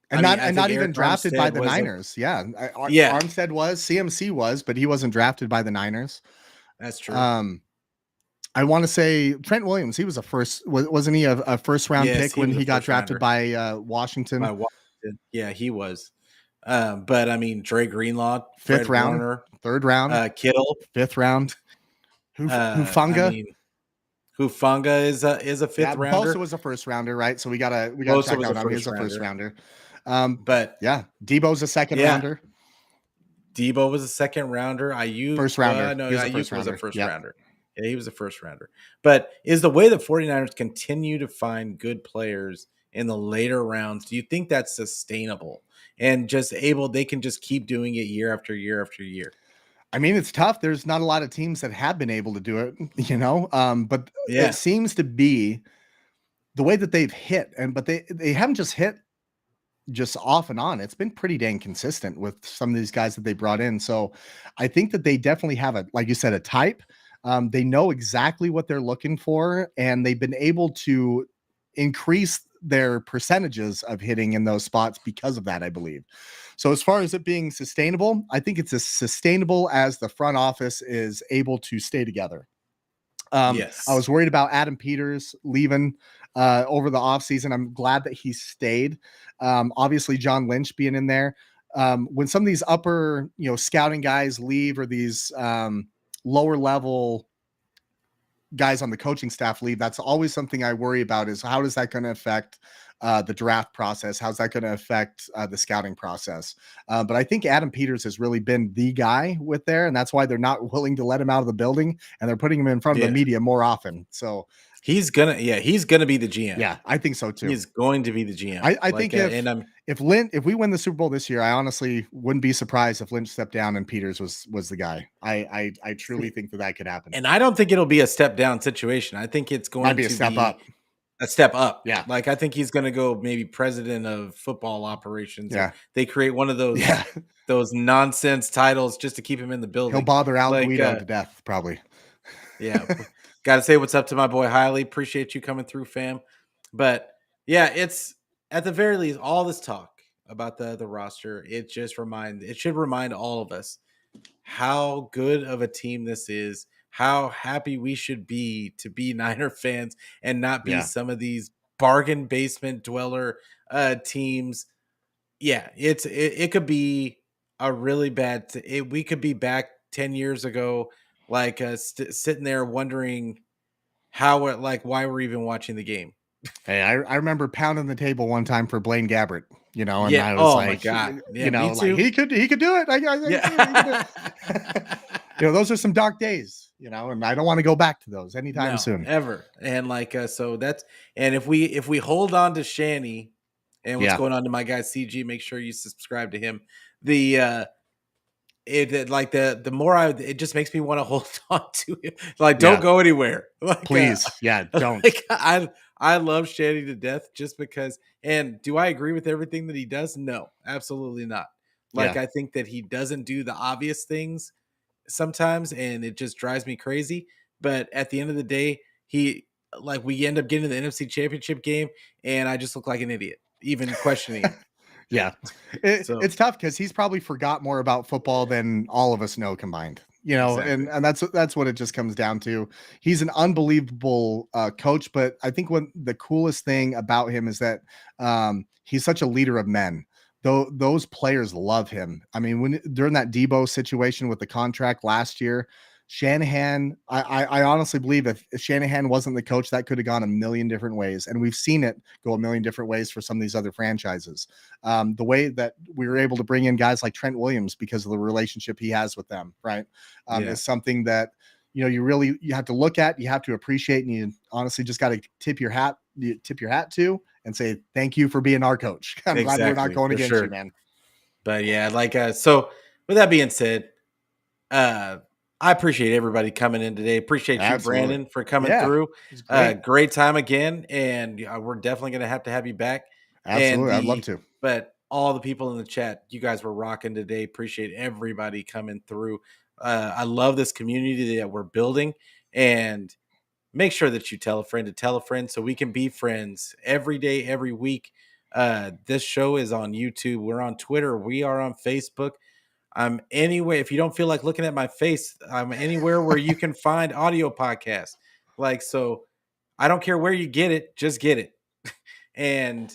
not even drafted by the Niners. Armstead was, CMC was, but he wasn't drafted by the Niners. That's true. I want to say Trent Williams. He was wasn't he a first round pick when he got drafted by Washington? Yeah, he was. But I mean, Dre Greenlaw, fifth round, Warner, 3rd round, Kittle, 5th round. Hufanga. Hufanga is a 5th rounder. Bosa was a first rounder, right? So we gotta check out him. He's a first rounder. But yeah, Debo's a 2nd rounder. Debo was a 2nd rounder. Ayuk first rounder. No, Ayuk was a first rounder. Yeah, he was a first rounder. But is the way the 49ers continue to find good players in the later rounds, do you think that's sustainable and they can just keep doing it year after year after year? I mean, it's tough. There's not a lot of teams that have been able to do it, you know, but it seems to be the way that they've hit, but they haven't just hit just off and on. It's been pretty dang consistent with some of these guys that they brought in. So I think that they definitely have like you said, a type. They know exactly what they're looking for, and they've been able to increase their percentages of hitting in those spots because of that, I believe. So as far as it being sustainable, I think it's as sustainable as the front office is able to stay together. I was worried about Adam Peters leaving over the offseason. I'm glad that he stayed. Obviously, John Lynch being in there. When some of these upper, scouting guys leave, or these lower level guys on the coaching staff leave, that's always something I worry about, is how is that going to affect the draft process? How's that going to affect the scouting process? But I think Adam Peters has really been the guy with there, and that's why they're not willing to let him out of the building, and they're putting him in front of the media more often. So he's gonna be the GM. Yeah, I think so too. He's going to be the GM. I think if we win the Super Bowl this year, I honestly wouldn't be surprised if Lynch stepped down and Peters was the guy. I truly think that could happen. And I don't think it'll be a step down situation. I think it's going to be a step up. A step up. Yeah. Like, I think he's going to go maybe president of football operations. Yeah. They create one of those those nonsense titles just to keep him in the building. He'll bother Al Guido to death, probably. Yeah. Got to say what's up to my boy Hiley. Appreciate you coming through, fam. But yeah, it's at the very least, all this talk about the roster, it should remind all of us how good of a team this is, how happy we should be to be Niner fans and not be some of these bargain basement dweller teams. Yeah, it could be a really bad. We could be back 10 years ago, like sitting there wondering why we're even watching the game. Hey, I remember pounding the table one time for Blaine Gabbert, and I was my God. Yeah, he could do it. Those are some dark days, and I don't want to go back to those anytime soon, ever. And so that's, and if we hold on to Shanny and what's going on to my guy CG, make sure you subscribe to him. like the more it just makes me want to hold on to him. Like, Yeah. don't go anywhere. Like, Please. Yeah, don't. like I love Shanny to death just because. And do I agree with everything that he does? No, absolutely not. Like, Yeah. I think that he doesn't do the obvious things sometimes, and it just drives me crazy. But at the end of the day, we end up getting to the NFC Championship game, and I just look like an idiot, even questioning it. Yeah. So It's tough because he's probably forgot more about football than all of us know combined. exactly. And that's what it just comes down to. He's an unbelievable coach, but I think the coolest thing about him is that he's such a leader of men. Though those players love him. I mean, when during that Debo situation with the contract last year, Shanahan, I honestly believe if Shanahan wasn't the coach, that could have gone a million different ways. And we've seen it go a million different ways for some of these other franchises. The way that we were able to bring in guys like Trent Williams because of the relationship he has with them, right? Yeah. Is something that, you have to look at, you have to appreciate, and you honestly just got to tip your hat to and say, thank you for being our coach. I'm glad we're not Exactly, going for against you, sure. man. But yeah, so with that being said, I appreciate everybody coming in today. Appreciate you, Absolutely. Brandon, for coming Yeah. through. It's great. Great time again, and we're definitely going to have you back. Absolutely. I'd love to. But all the people in the chat, you guys were rocking today. Appreciate everybody coming through. I love this community that we're building, and make sure that you tell a friend to tell a friend so we can be friends every day, every week. This show is on YouTube. We're on Twitter. We are on Facebook. I'm anywhere. If you don't feel like looking at my face, I'm anywhere where you can find audio podcasts. Like, so I don't care where you get it, just get it. and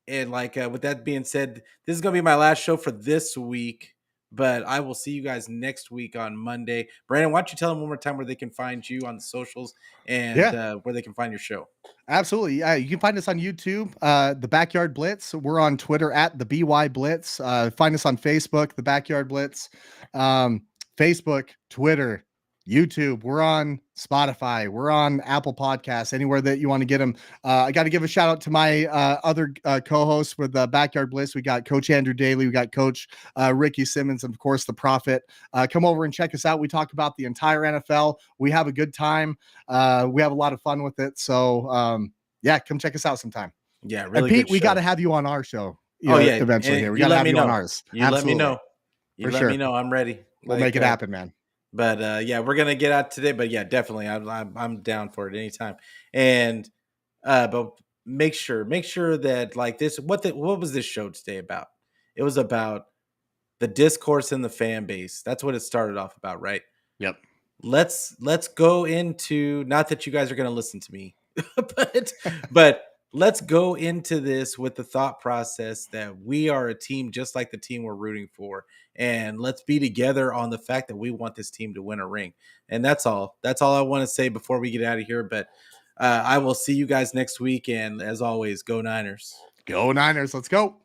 with that being said, this is gonna be my last show for this week. But I will see you guys next week on Monday. Brandon, why don't you tell them one more time where they can find you on the socials and Yeah. where they can find your show? Absolutely. Yeah, you can find us on YouTube, the Backyard Blitz. We're on Twitter at the BY Blitz. Find us on Facebook, the Backyard Blitz. Facebook, Twitter, YouTube. We're on Spotify. We're on Apple Podcasts. Anywhere that you want to get them. I got to give a shout out to my other co-hosts with the Backyard Blitz. We got Coach Andrew Daly. We got Coach Ricky Simmons, and of course the Prophet. Come over and check us out. We talk about the entire NFL. We have a good time. We have a lot of fun with it. So yeah, come check us out sometime. Yeah, And really Pete, good we show. got to have you on our show. Yeah, Eventually and here. We you got to let have me you on know. ours. You let me Absolutely. know. You For let sure. me know. I'm ready. We'll make it happen, man. But yeah, we're gonna get out today. But yeah, definitely, I'm down for it anytime. And but make sure that like this. What was this show today about? It was about the discourse in the fan base. That's what it started off about, right? Yep. Let's go into, not that you guys are gonna listen to me, but let's go into this with the thought process that we are a team just like the team we're rooting for. And let's be together on the fact that we want this team to win a ring. And that's all. That's all I want to say before we get out of here. But I will see you guys next week. And as always, go Niners. Go Niners. Let's go.